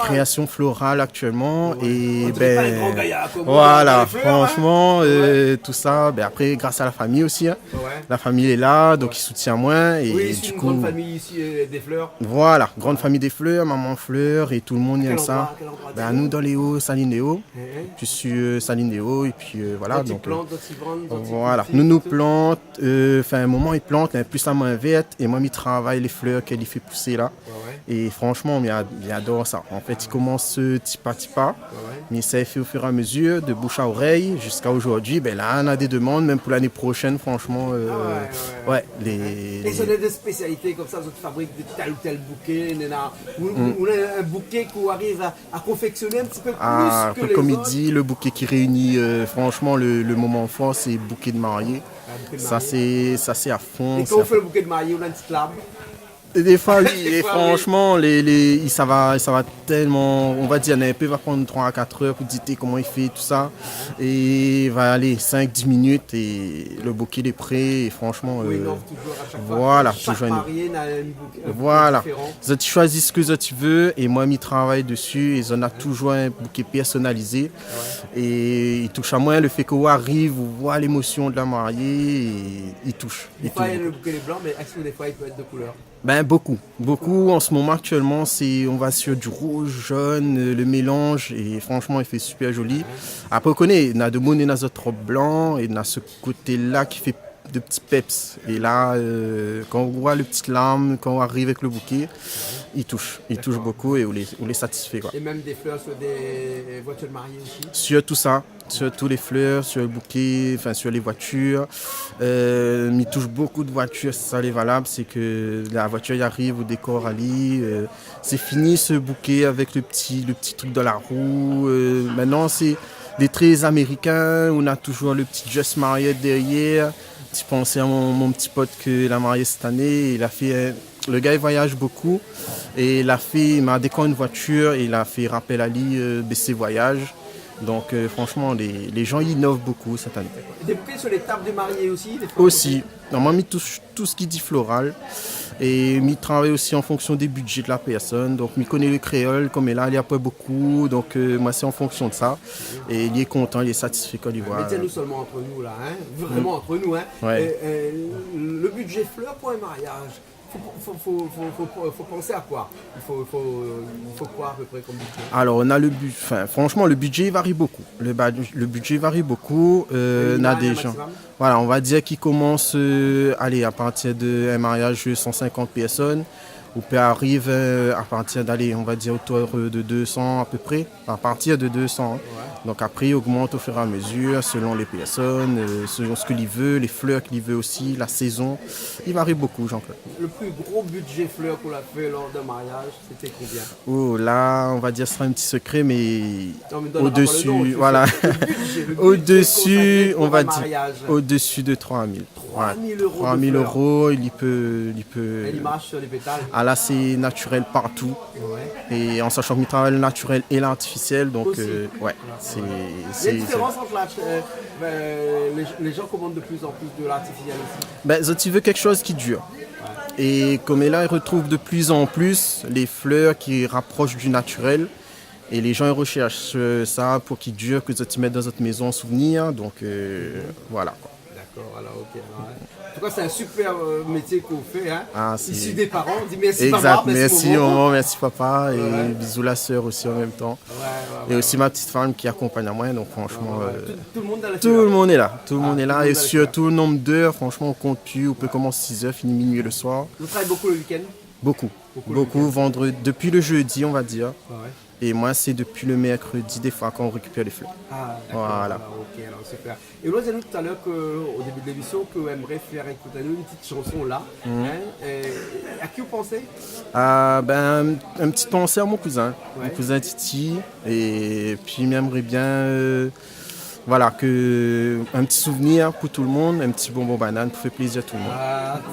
Création florale actuellement. Et On dirait pas les ben, grands gaillards, comme voilà, on fait, franchement, tout ça. Ben, après, grâce à la famille aussi. Hein. Ouais. La famille est là, donc ils soutiennent moi. Et Oui, c'est du une coup, grande famille ici des fleurs. voilà, grande famille des fleurs, maman fleur, et tout le monde aime ça. Quel endroit Ben, nous, dans les Hauts, Saline des Hauts. Mhm. Je suis Saline des Hauts, et puis voilà. D'autres Donc, plantes, d'autres vendent, d'autres voilà, cultivent. nous plantons, un moment ils plantent, plus la main verte, et moi je travaille les fleurs qu'elle fait pousser là. Ouais. Et franchement, j'adore ça. En fait, il commence petit pas, mais ça fait au fur et à mesure, de bouche à oreille, jusqu'à aujourd'hui. Ben là, on a des demandes, même pour l'année prochaine, franchement. Et c'est des spécialités comme ça, vous fabriquez de tel ou tel bouquet, ou un bouquet qu'on arrive à confectionner un petit peu plus que les comme il autres. dit, le bouquet qui réunit, franchement, le moment fort, c'est le bouquet de mariée. Ça, c'est à fond. Et quand on fait le bouquet de mariée, on a une petite lame. Des fois, oui. Et franchement, ça va tellement. On va dire, un peu va prendre 3 à 4 heures pour dire comment il fait, tout ça. Et il va aller 5-10 minutes et le bouquet est prêt. Et franchement, voilà. Chaque marié n'a un bouquet voilà. différent. Tu choisis ce que tu veux et moi, je travaille dessus. Et on a toujours un bouquet personnalisé. Et il touche à moi le fait qu'on arrive, on voit l'émotion de la mariée et il touche. Des fois, il y a le bouquet est blanc, mais est-ce que des fois, il peut être de couleur? Ben beaucoup en ce moment actuellement on va sur du rouge, jaune, le mélange et franchement il fait super joli. Après on connaît, il y a de monde dans notre robe blanc et il y a ce côté là qui fait de petits peps et là quand on voit le petit larme, quand on arrive avec le bouquet, il touche beaucoup et on les satisfait quoi. Et même des fleurs sur des voitures de mariée aussi? Sur tout ça, sur tous les fleurs, sur le bouquet, enfin sur les voitures. Il touche beaucoup de voitures, c'est ça les valables, c'est que la voiture y arrive au décor Ali. C'est fini ce bouquet avec le petit truc dans la roue. Maintenant c'est des traits américains, on a toujours le petit Just Marriott derrière. Je pensais à mon petit pote qu'il a marié cette année, il a fait... Le gars il voyage beaucoup et il m'a décoré une voiture et il a fait rappel à lui BC Voyage. Donc franchement les gens innovent beaucoup cette année. Des bouquets sur les tables de mariés aussi? Des fois, aussi. Normalement, il touche tout ce qui dit floral. Et il travaille aussi en fonction des budgets de la personne. Donc, il connaît le créole, comme là, il n'y a pas beaucoup. Donc, moi, c'est en fonction de ça. Et il est content, il est satisfait quand il voit. Mettez-nous seulement entre nous, là. Hein? Vraiment entre nous. Hein? Ouais. Le budget fleur pour un mariage, faut penser à quoi? Il faut quoi à peu près comme budget? Alors, on a franchement, le budget varie beaucoup. Le budget varie beaucoup. On a des gens. Voilà, on va dire qu'il commence à partir d'un mariage de 150 personnes. On peut arriver à partir d'aller, on va dire, autour de 200 à peu près, à partir de 200. Ouais. Donc après, il augmente au fur et à mesure, selon les personnes, selon ce qu'il veut, les fleurs qu'il veut aussi, la saison. Il varie beaucoup, Jean-Claude. Le plus gros budget fleurs qu'on a fait lors d'un mariage, c'était combien? Oh là, on va dire, ce sera un petit secret, mais au-dessus, voilà. Au-dessus, on va dire, au-dessus de 3 000. 3 000 euros, il peut. Il marche sur les pétales. Ah là, c'est naturel partout. Ouais. Et en sachant qu'il travaille le naturel et l'artificiel, donc ouais. Il y a une différence entre les gens commandent de plus en plus de l'artificiel aussi. Tu veux quelque chose qui dure. Ouais. Et comme là, ils retrouvent de plus en plus les fleurs qui rapprochent du naturel. Et les gens ils recherchent ça pour qu'ils durent, que tu mettes dans votre maison en souvenir. Donc voilà. D'accord, alors ok. Ouais. En tout cas, c'est un super métier qu'on fait. Hein? Issu des parents. On dit merci exact, papa, merci maman, merci papa. Et bisous la sœur aussi en même temps. Et aussi ma petite femme qui accompagne à moi. Donc franchement, tout le monde est là. Tout le monde est là. Tout le monde est là. Et surtout le nombre d'heures, franchement, on compte plus. On peut commencer 6h, finir minuit le soir. Vous travaillez beaucoup le week-end? Beaucoup. Vendredi, depuis le jeudi, on va dire. Et moi, c'est depuis le mercredi, des fois, quand on récupère les fleurs. Ah, d'accord. Voilà. Ok, alors super. Et Lola, dit tout à l'heure qu'au début de l'émission, qu'on aimerait faire écouter une petite chanson là. À qui vous pensez? Un petit pensée à mon cousin. Mon cousin Titi. Et puis, il m'aimerait bien... Voilà, un petit souvenir pour tout le monde, un petit bonbon banane pour faire plaisir à tout le monde.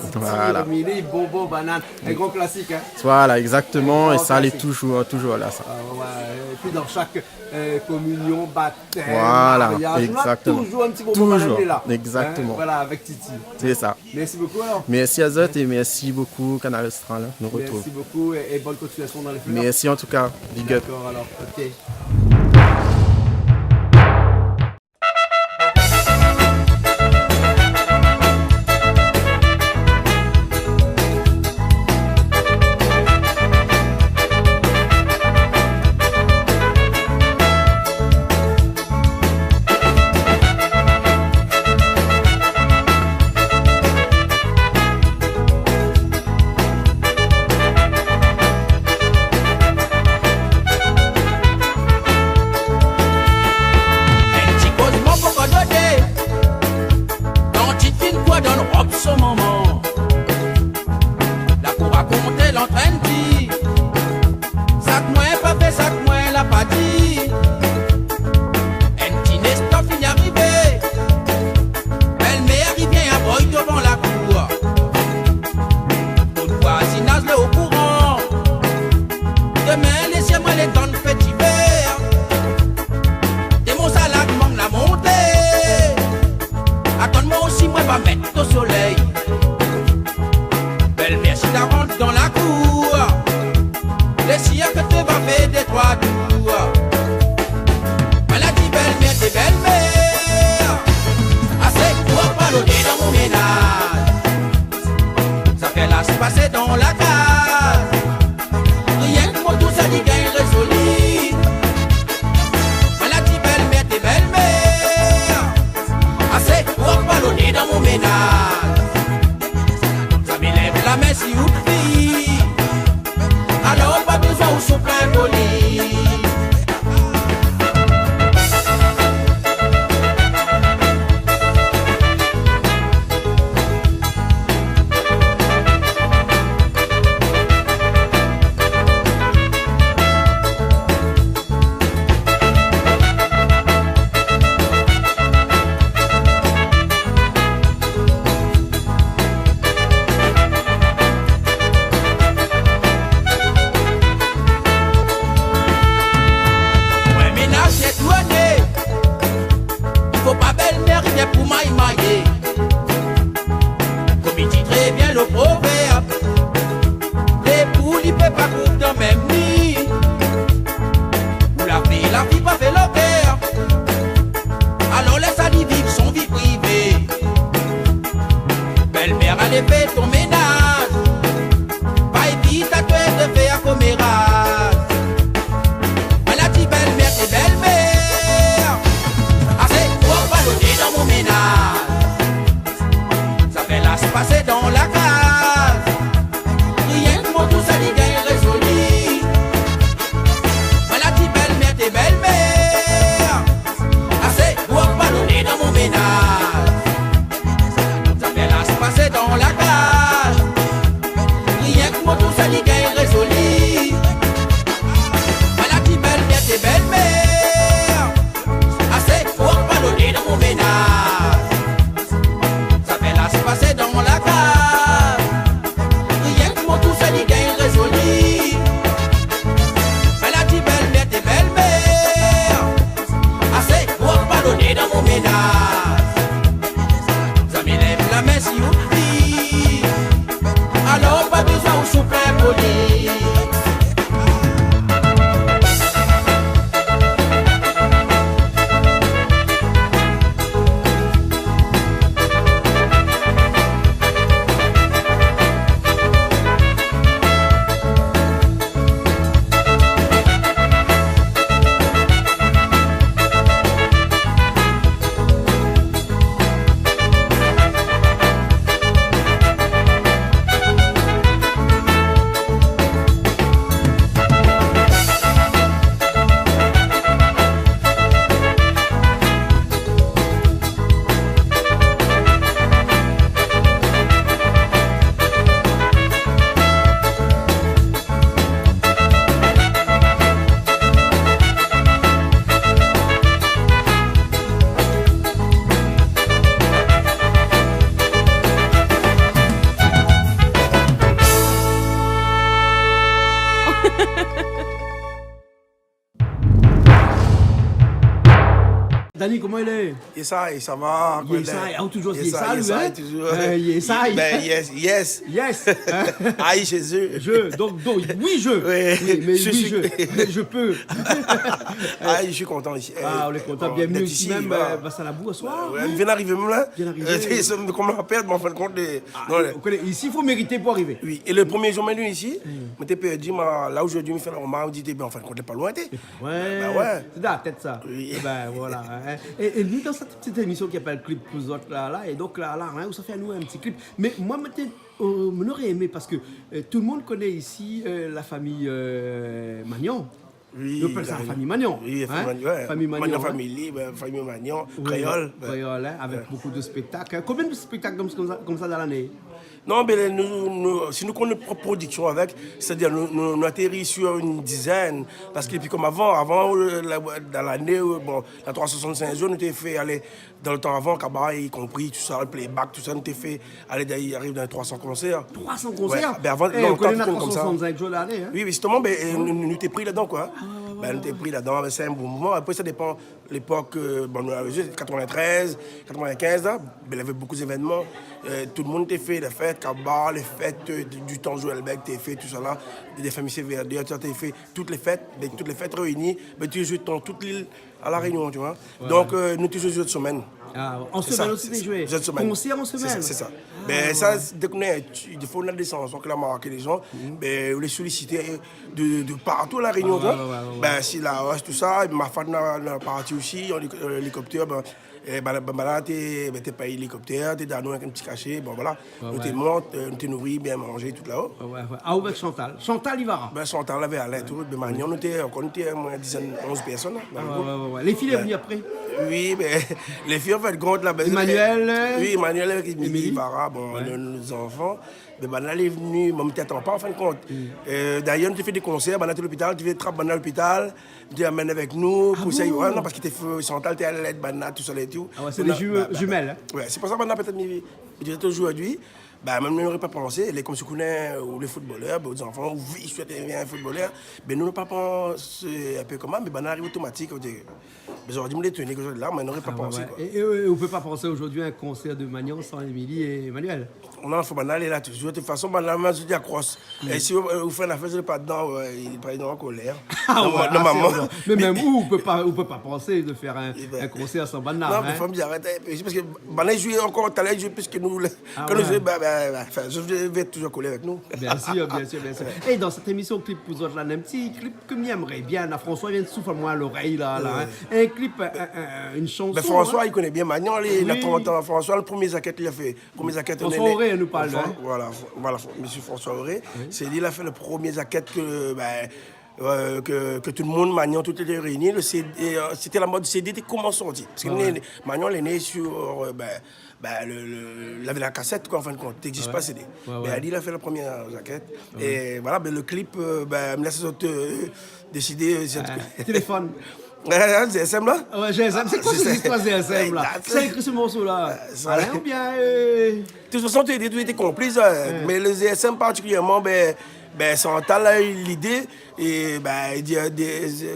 Titi, voilà. Bonbon banane, un grand classique. Hein? Voilà, exactement, et ça allait toujours là. Ça. Et puis dans chaque communion, baptême, voilà, mariage, exactement. On a toujours un petit bonbon banane là. Exactement. Hein? Voilà, avec Titi. C'est ça. Merci beaucoup alors. Merci Azot et merci beaucoup Canal Austral. Nous retrouve. Merci beaucoup et bonne continuation dans les fleurs. Merci en tout cas. Big up. D'accord alors, ok. ça rentre dans la cour. Les chiens que tu vas faire des trois tours. Elle a dit belle-mère, t'es belle-mère. Assez pour ballonner dans mon ménage. Ça fait là se passer dans la case. Rien que moi tout ça dit gagne résolu. Elle a dit belle-mère, t'es belle-mère. Assez pour ballonner dans mon ménage. Ça m'élève la main si ou prie. Alors pas besoin ou sous plein colis. Dani, comment il est? Yesai, ça va. Yesai, toujours Yesai, Yesai, hein? toujours. Yesai. Ben, yes. Yes. Aïe, chez eux. Donc, oui, je. Oui, mais oui, je peux. Aïe, je suis content ici. Ah, on est content. Bienvenue ici même, Bassalabou, ce soir. Ouais, vient d'arriver même là. Comment on appelle, mais en fin de compte. Ici, il faut mériter pour arriver. Oui, et le premier jour, je suis ici, je t'ai perdu, là aujourd'hui, je me fais la remarque, je dis, en fin de compte, pas loin. Ouais. C'est dans la tête, ça. Oui. Ben, voilà. Et nous, dans cette petite émission qui s'appelle Clip pour vous autres, là, et donc là, où ça fait à nous un petit clip. Mais moi, on aurait aimé, parce que tout le monde connaît ici la famille Magnon. Oui, on appelle ça la famille Magnon. Oui, famille Magnon. Magnon, famille Magnon, créole. Créole, avec beaucoup de spectacles. Combien de spectacles comme ça dans l'année? Non, mais si nous connaissons notre propre production avec, c'est-à-dire nous atterrissons sur une dizaine. Parce que puis comme avant dans l'année, la 365 jours, nous avons fait aller dans le temps avant, cabaret y compris, tout ça, le playback, tout ça, nous avons fait aller arriver dans les 300 concerts. 300 concerts? Ben avant, on connaît la comme ça. 365 jours l'année. Hein? Oui, justement, nous t'es pris là-dedans, quoi. Ben, on était pris là-dedans, c'est un bon moment. Après, ça dépend l'époque, bon, nous avons 93, 95, là, ben, il y avait beaucoup d'événements. Tout le monde était fait, les fêtes, Kabar, les fêtes du temps Joël Beck, t'es fait, tout ça là, des familles Verdure, tu as fait toutes les fêtes réunies, ben, tu joues dans toute l'île à La Réunion, tu vois. Donc, nous, tu joues de semaine. Ah, en semaine aussi, tu jouais. Concert en semaine. C'est ça. Mais ça, dès qu'on est, il faut une descendance, donc là, marquer les gens, mais on les solliciter de partout à La Réunion. Ben, si la roche, tout ça, ma femme est partie aussi, en hélicoptère, là, t'es pas hélicoptère, t'es dans un petit cachet, bon voilà, on te monte, on te nourrit, bien manger, tout là-haut. Ah, avec Chantal. Chantal Ivara. Ben, Chantal avait à l'aide, de manière, on était une dizaine, 11 personnes. Les filles sont venues après. Oui, mais les filles, en fait, compte là. Emmanuel. Oui, Emmanuel avec Émilie Ivara, bon, nos enfants. Mais ben, là, elle est venue, mais on ne t'attend pas en fin de compte. D'ailleurs, tu fais des concerts, ben, là, tu es à l'hôpital, tu fais trappe à l'hôpital, tu amènes avec nous, pour ça, non, parce que tu es Chantal, tu es à l'aide, ben, tout ça et tout. Ah ouais, c'est des jumelles. Hein? Ouais, c'est pour ça que maintenant, peut-être aujourd'hui, ben, même nous n'aurait pas pensé, les comme si on connaît les footballeurs, ben, les enfants, oui, je souhaite un footballeur, mais nous n'avons pas pensé un peu comment, mais ben, on arrive automatique. J'aurais dû me les tenir là, mais on n'aurait pas pensé. Ouais. Et on ne peut pas penser aujourd'hui à un concert de Magnon sans Émilie et Emmanuel. Non, il faut aller là toujours. De toute façon, je dis à crosse. Et si vous faites une affaire, je ne pas dedans, il n'est pas en colère. Mais même où on ne peut pas penser de faire un concert sans Banna. Non, mais il faut me dire, arrêtez. Parce que Banna joue encore tout à l'heure, plus que nous. Quand nous jouons, je vais toujours coller avec nous. Bien sûr. Et dans cette émission Clip pour autres, là, un petit clip que j'aimerais bien. François vient de souffler moi à l'oreille. Un clip, une chanson. Mais François, il connaît bien Magnon. Il a 30 ans. François, le premier zaquette, il a fait. François Auré, nous parle. Voilà, monsieur François Auré. C'est lui, il a fait le premier zaquette que tout le monde, Magnon, tout était réuni. C'était la mode CD, comment sortir. Parce que Magnon, il est né sur la cassette, quoi, en fin de compte. T'existe pas CD. Mais il a fait la première jaquette. Et voilà, le clip, me laisse décider. Téléphone. GSM là? Ouais, GSM. C'est quoi cette histoire GSM là? Qui a écrit ce morceau là? Alain ou bien. De toute façon, tu étais complice. Mais le GSM particulièrement, Chantal a eu l'idée. Et il dit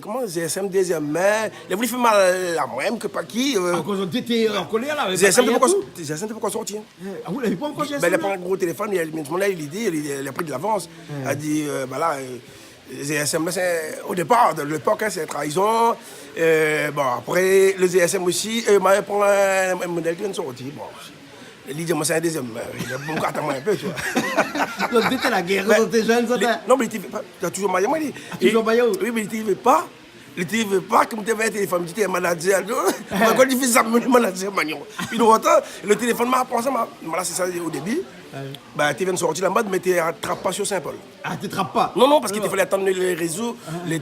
comment GSM deuxième main. Il a voulu faire mal à moi-même que pas qui. Quand tu étais en colère là? GSM ne peut pas sortir. Ah, vous l'avez pas encore GSM? Il a pris un gros téléphone, il a eu l'idée, il a pris de l'avance. Il a dit GSM, au départ, de l'époque, c'est trahison. Après, le GSM aussi, il m'a pris un modèle qui vient de sortir. Il dit, moi, c'est un deuxième. Il a beaucoup attendre un peu, tu vois. Donc, c'était la guerre, quand t'es jeune, ça non, mais il a toujours maillot. Toujours maillot? Oui, mais il ne veut pas. Il ne veut pas que tu aies un téléphone. Tu es manager. Quand tu fais ça, manager, puis le téléphone m'a pensé, là, c'est ça au début. Tu viens de sortir la mode, mais tu n'attrapes pas sur Saint-Paul. Ah, tu n'attrapes pas? Non, parce qu'il fallait attendre les réseaux, les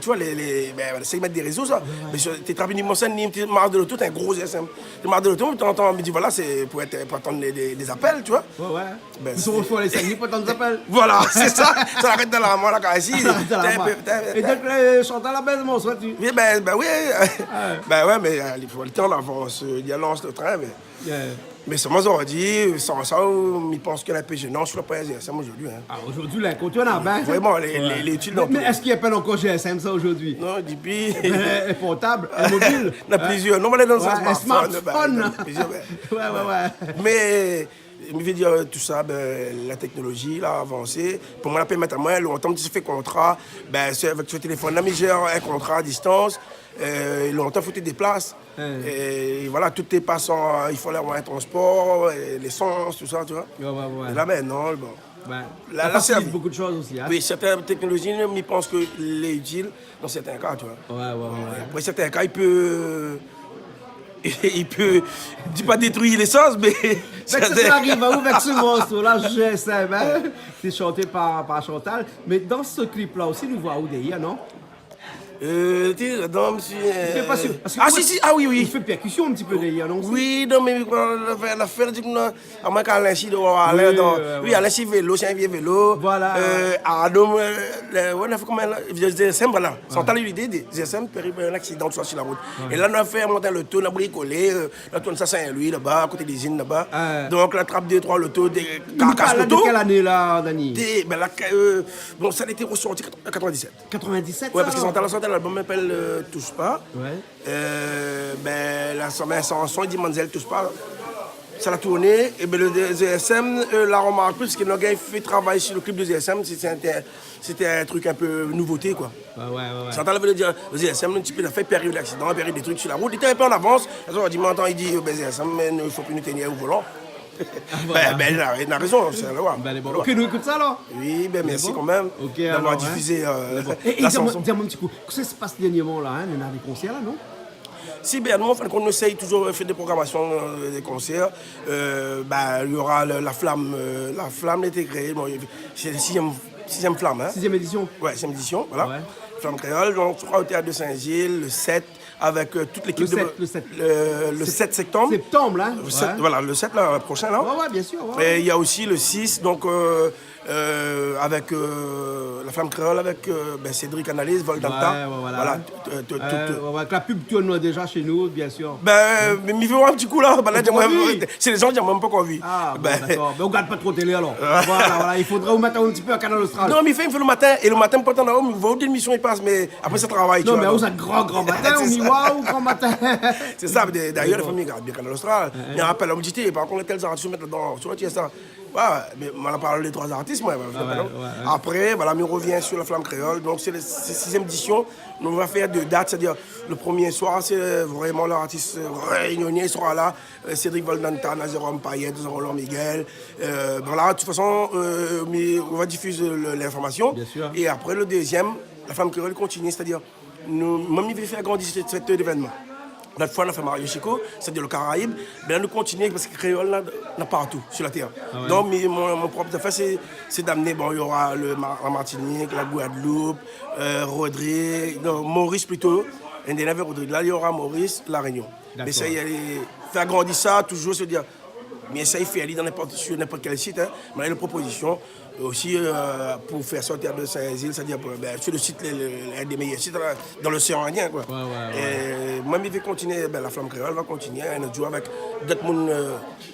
segments des réseaux, ça. Mais tu attrapes ni mon scène, ni tu marres de l'auto, tu es un gros GSM. Tu marres de l'auto, tu entends, me dis voilà, c'est pour attendre des appels, tu vois. Ouais. Ils sont reçus les segments pour attendre des appels. Voilà, c'est ça. Ça arrête dans la main, là, ici. Et donc, Chantal la belle, mon soit-tu? Oui, oui. Mais il faut le temps d'avance. Il y a lance le train, mais ça m'a dit, sans ça, il pense qu'il y a un peu gênant sur le point GSM aujourd'hui. Aujourd'hui, l'incontournable. Vraiment, les études. Mais est-ce qu'il y a pas encore GSM ça aujourd'hui? Non, depuis. Un portable, un mobile. Il y a plusieurs. Non, mais dans un smartphone. Mais. Je veux dire, tout ça, la technologie a avancé. Pour moi, la permettre à moi, longtemps que tu fais contrat, avec ce téléphone, là, gère un contrat à distance. Longtemps, il faut que tu te déplaces. Et voilà, tout est passant. Il faut avoir un transport, l'essence, tout ça, tu vois. Et là, maintenant, là, c'est beaucoup de choses aussi. Hein? Oui, certaines technologies, je pense que les utiles dans certains cas, tu vois. Après, certains cas, il peut, je dis pas détruire l'essence, mais... Ça arrive à où avec ce morceau-là, GSM, hein? C'est chanté par Chantal. Mais dans ce clip-là aussi, nous voyons Oudéia, non? Non, monsieur... pas sûr. Si, oui. Il fait percussion un petit peu derrière, non? Oui, non, mais la faire, à moins qu'Alain Chi doit aller dans... Oui, Alain Chi vélo, c'est un vieux vélo. Voilà. Adam, GSM, voilà. Chantal a eu l'idée des GSM, un accident, soit sur la route. Et là, on a fait monter le taux, on a bricolé, on a tourné ça Saint-Louis, là-bas, à côté des usines, là-bas. Donc, la trappe 2-3, le taux, des carcasses de de quelle année, là, Dani? Bon, ça a été ressorti en 97. 97? Ouais, parce que Chantal sorti l'album s'appelle Touche pas. Ben, la chanson dit Manzel Touche pas. Ça l'a tourné. Et ben, le ZSM l'a remarqué parce que le gars fait travail sur le clip de ZSM. C'était un truc un peu nouveauté, quoi. Ça veut dire, le ZSM, un petit peu, il a fait période d'accident, période des trucs sur la route. Il était un peu en avance. On a dit, mais attends, il dit, ben, ZSM, il ne faut plus nous tenir au volant. Il a raison, c'est la loi. Ok, nous écoute ça alors. Oui, ben merci quand même d'avoir diffusé la chanson. Dis-moi un petit coup, qu'est-ce qui se passe dernièrement là? On a des concerts là, non? Si, ben nous, on essaye toujours de faire des programmations, des concerts. Il y aura la flamme était créée. Bon, c'est la sixième flamme. Hein? 6e édition. Ouais, 6e édition, voilà. Flamme créole. Donc, on sera au théâtre de Saint-Gilles le 7. Avec toute l'équipe le 7 septembre. Septembre, là. Voilà, le 7, là, prochain, là. Ouais, bien sûr. Et il y a aussi le 6, donc, avec la Flamme Créole, avec Cédric Analyse, Voldanta. Voilà. La pub tourne déjà chez nous, bien sûr. Mais il faut un petit coup, là. C'est les gens qui n'ont même pas encore vu. Ah, bon, d'accord. Mais on ne regarde pas trop télé, alors. Voilà. Il faudrait vous mettre un petit peu à Canal Austral. Non, mais il fait le matin. Et le matin, pas tant là-haut, mais vous voyez l'émission, il passe, mais après, ça travaille. Non, mais vous êtes grand matin, waouh, grand matin. C'est ça, d'ailleurs, la famille regarde bien Canal Austral. Il y a un appel à l'audité, par contre, tels artistes se mettent là-dedans. Tu vois, tu as ça. Ouais, mais on a parlé des 3 artistes, moi. Après, voilà, on revient sur la Flamme Créole. Donc, c'est la 6e édition. On va faire 2 dates, c'est-à-dire le premier soir, c'est vraiment l'artiste réunionnais, il sera là. Cédric Voldanta, Nazerom Payet, Roland Miguel. Voilà, de toute façon, on va diffuser l'information. Et après, le deuxième, la Flamme Créole continue, c'est-à-dire, même il veut faire grandir cet événement. L'autre fois, on a fait Mario Chico, c'est-à-dire le Caraïbe. Mais là, nous continuons parce que le créole, là, on a partout sur la terre. Donc, mon propre affaire, c'est d'amener, il y aura la Martinique, la Guadeloupe, Rodrigue, non, Maurice plutôt. Et Rodrigue. Là, il y aura Maurice, La Réunion. Mais ça, faire grandir ça, toujours se dire. Mais ça, il fait aller sur n'importe quel site. Hein. Mais il y a une proposition aussi pour faire sortir de Saint-Gilles, c'est-à-dire sur le site, l'un des meilleurs sites dans l'océan Indien. Quoi. Et moi, je vais continuer, la Flamme Créole va continuer à nous jouer avec d'autres mondes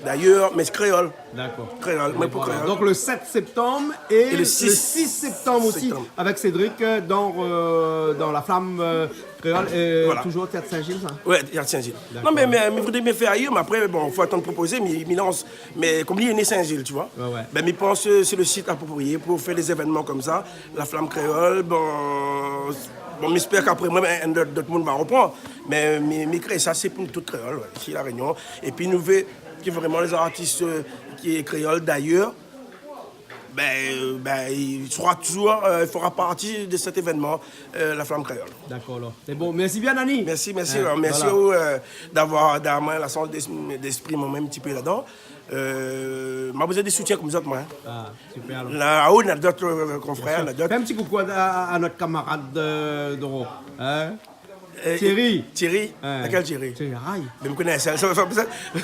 d'ailleurs, mais c'est créole. D'accord. Créole, mais pour créole. Donc le 7 septembre et le 6 septembre aussi, avec Cédric dans la Flamme Créole. Toujours Théâtre Saint-Gilles, ça? Oui, Théâtre Saint-Gilles. Non, mais il faudrait bien faire ailleurs, mais après, il faut attendre de proposer, mais il lance. Mais comme lui est né Saint-Gilles, tu vois. Mais il pense que c'est le site approprié pour faire des événements comme ça. La Flamme Créole, on espère qu'après, d'autres monde va reprendre. Mais créer ça, c'est pour toute créole, ici à La Réunion. Et puis, nous voulons que vraiment les artistes qui sont créoles d'ailleurs, il sera toujours, il fera partie de cet événement, la Flamme Créole. D'accord, alors. C'est bon. Merci bien, Nani. Merci d'avoir la chance d'esprit moi-même un petit peu là-dedans. Moi, vous avez des soutiens comme ça, moi. Ah, super. Là, on a d'autres confrères. Fais un petit coucou à notre camarade Doro. Thierry. Laquelle Thierry? Thierry Rail. Mais vous connaissez ça.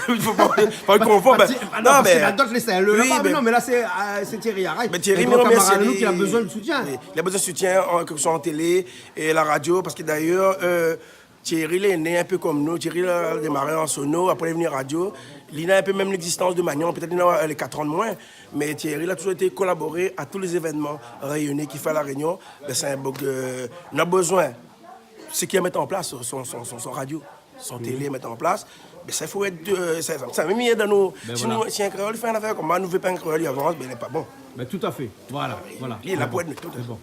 Il ne faut pas le confondre. Non, mais la d'autres laissent le là-bas. Non, mais là, c'est Thierry Rail. Mais Thierry, nous qui a besoin de soutien. Il a besoin de soutien, que ce soit en télé et la radio, parce que d'ailleurs, Thierry il est né un peu comme nous. Thierry a démarré en sono, après il est venu en radio. Il a un peu même l'existence de Magnon, peut-être qu'il a les 4 ans de moins. Mais Thierry il a toujours été collaboré à tous les événements rayonnés qu'il fait à La Réunion. C'est un bug. On a besoin. Ce qui est mettre en place, son radio, son télé, mettre en place, mais ça faut être. Ça même dans nos. Si un créole fait une affaire comme moi, nous ne veut pas un créole, il avance, mais il n'est pas bon. Mais tout à fait. Voilà. Il est la poète, mais tout. C'est bon.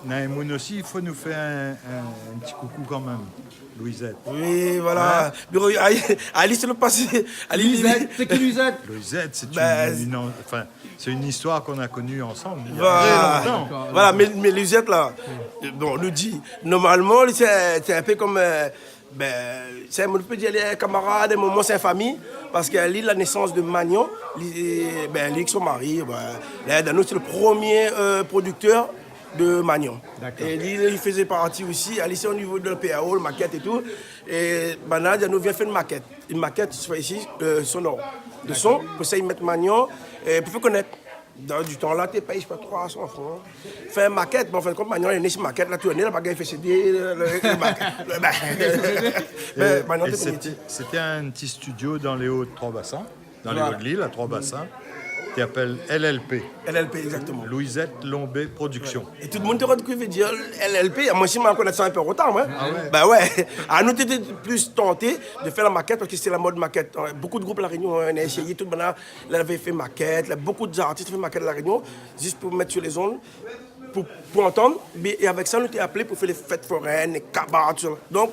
Naïmoun aussi, il faut nous faire un petit coucou quand même. Louisette. Oui, voilà. Alice, c'est le passé. Louisette, c'est qui Louisette? Louisette, c'est une histoire qu'on a connue ensemble. Voilà, mais Louisette, là, on nous dit, normalement, c'est un peu comme. On peut dire les camarades, moi, c'est une famille, parce qu'elle est la naissance de Magnon, lui, son mari, nous, c'est le premier producteur de Magnon. Et lui, il faisait partie aussi, à lycée au niveau de la PAO, la maquette et tout. Et Banad, nous vient faire une maquette. Une maquette, c'est ici, sonore. De son, pour ça, ils mettent Magnon, pour faire connaître. Dans du temps là, tu payes, je sais pas, 300 francs. Fais une maquette, mais en fin de compte, Magnon, il est né sur maquette, là, tourné, la bagarre, il fait CD. C'était un petit studio dans les Hauts-de-Trois-Bassins, dans les Hauts-de-Lille, à Trois-Bassins. Tu appelles LLP. LLP, exactement. Louisette Lombé Production. Et tout le monde te retrouve dire LLP. Moi, je m'en connais ça un peu autant. Hein. Ah ouais? Ben ouais. À nous, t'étais plus tenté de faire la maquette parce que c'est la mode maquette. Beaucoup de groupes à La Réunion, on a essayé, tout le monde avait fait maquette. Beaucoup d'artistes ont fait maquette à La Réunion, juste pour mettre sur les ondes. Pour entendre, et avec ça, on était appelé pour faire les fêtes foraines, les cabats, tout ça. Donc,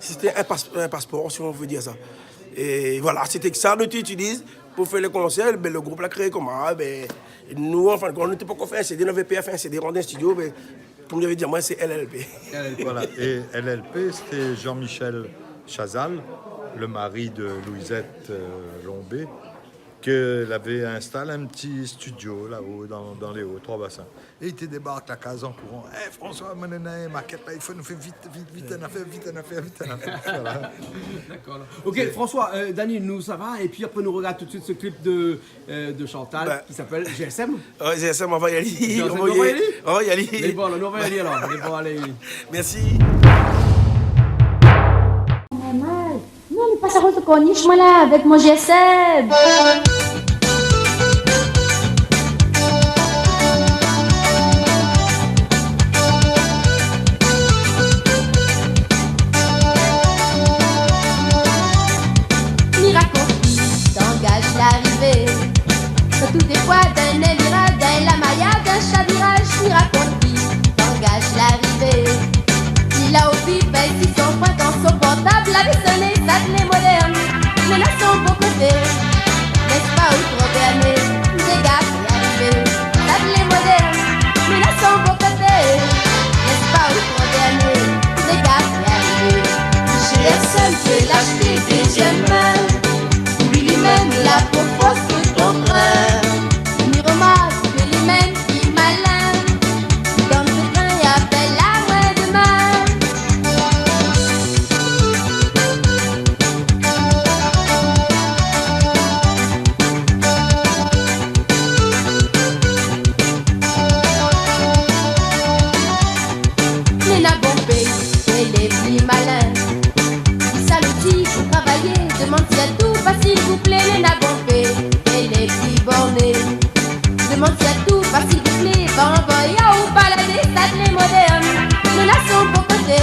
c'était un passeport, si on veut dire ça. Et voilà, c'était que ça, nous utilisons pour faire les concerts. Le groupe l'a créé comment? Nous, enfin, on n'était pas qu'on fait un CD, on avait fait un CD, rendu un studio, mais comme je vais dire, moi, c'est LLP. Voilà, et LLP, c'était Jean-Michel Chazal, le mari de Louisette Lombé, qu'elle avait installé un petit studio là-haut, dans les hauts, 3 bassins. Et il te débarque la case en courant. Hé François, maquette là, il faut nous faire vite un affaire. Voilà. D'accord. Ok, François, Dani, nous ça va, et puis après nous regarde tout de suite ce clip de Chantal qui s'appelle GSM. Ouais, GSM, on va y aller. On va y aller. On va y aller. Mais bon, on va y aller alors. Bon, allez. Merci. Non, mais pas ça rose corniche, moi là, avec mon GSM. L'arrivée, que tout est quoi d'un Elvira, d'un Lamaya, d'un chavirage, qui raconte qui t'engage l'arrivée. Il a au pipe, si son point dans son portable, la vie sonnée, ça les moderne, mais là son beau côté, n'est-ce pas outre berné, des gars qui arrivent, ça les moderne, mais là son beau côté, n'est-ce pas outre berné, des gars qui arrivent. J'ai seul fait l'acheter deuxième main. Même la propose que ton frère ni remarque que les mêmes qui malins dans ce train y appelle la main de main. Les nabombés et les plus malins qui s'allotissent pour travailler, demandent si à tout s'il vous plaît, les nabombés et les petits bornés. Demande si à tout s'il vous plaît, bamboya ou balader, ça les modernes. Nous la sont pour côté,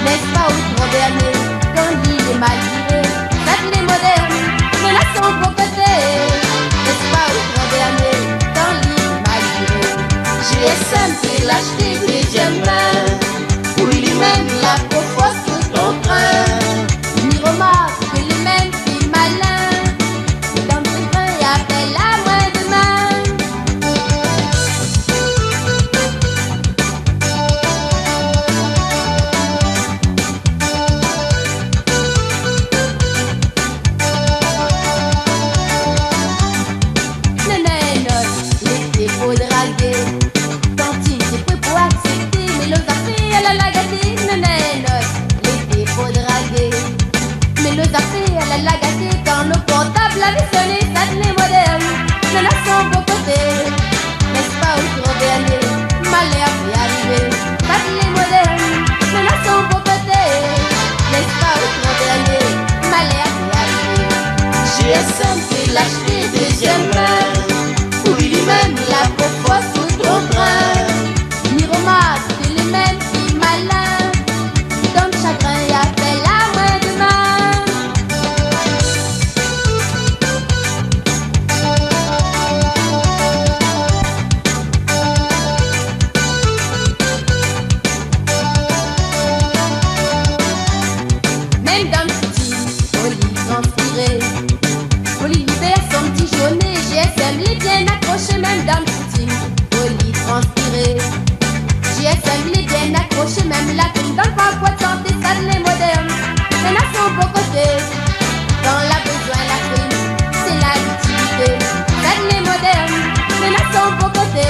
n'est-ce pas, ou trop berné, quand il est mal tiré, ça les modernes. Nous la sont pour côté, n'est-ce pas, ou trop berné, quand il est mal tiré. GSM fait l'acheter deuxième main, pour lui-même la propose que ton train. Ni remarque que les mêmes dans ce train y appelle la main de main. Nénénote, l'été faut draguer. Tantine, c'est prêt pour accepter, mais l'autre a fait, elle a la gâté. Nénénote, l'été faut draguer. Mais l'autre a fait, elle a la gâté. Quand le portable avait sonné, ça les moderne. Je la sens beau côté, n'est-ce pas, où trop berné, malheur fait arriver. Ça les moderne, je la sens beau côté, n'est-ce pas, où trop berné, malheur fait arriver. GSM fait l'acheter deuxième main, pour lui-même la propose sous ton train. Ni remarque que les mêmes qui malins, dans le chagrin y appelle la main de main. Même dans le petit, Oli transpiré, Oli libère son petit jaunet, GSM les bien accroché. Même dans le petit, Oli transpiré, GSM les bien accroché. Même la crème dans le parfois de santé, ça les moderne. Mais là son beau côté, dans la besoin la crème, c'est la utilité, ça les moderne. Mais là son beau côté,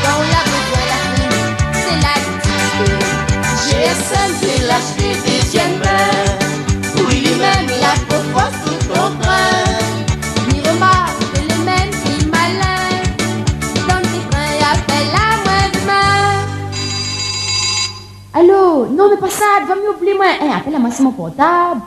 dans la besoin la crème, c'est la utilité. GSM fait l'acheter deuxième main, oui lui-même la propose sous ton train. Ni remarque que les mêmes qui malins, dans tes trains appellent la main de main. Allô, non mais pas ça, va m'oublier moi. Appelle-moi sur mon portable.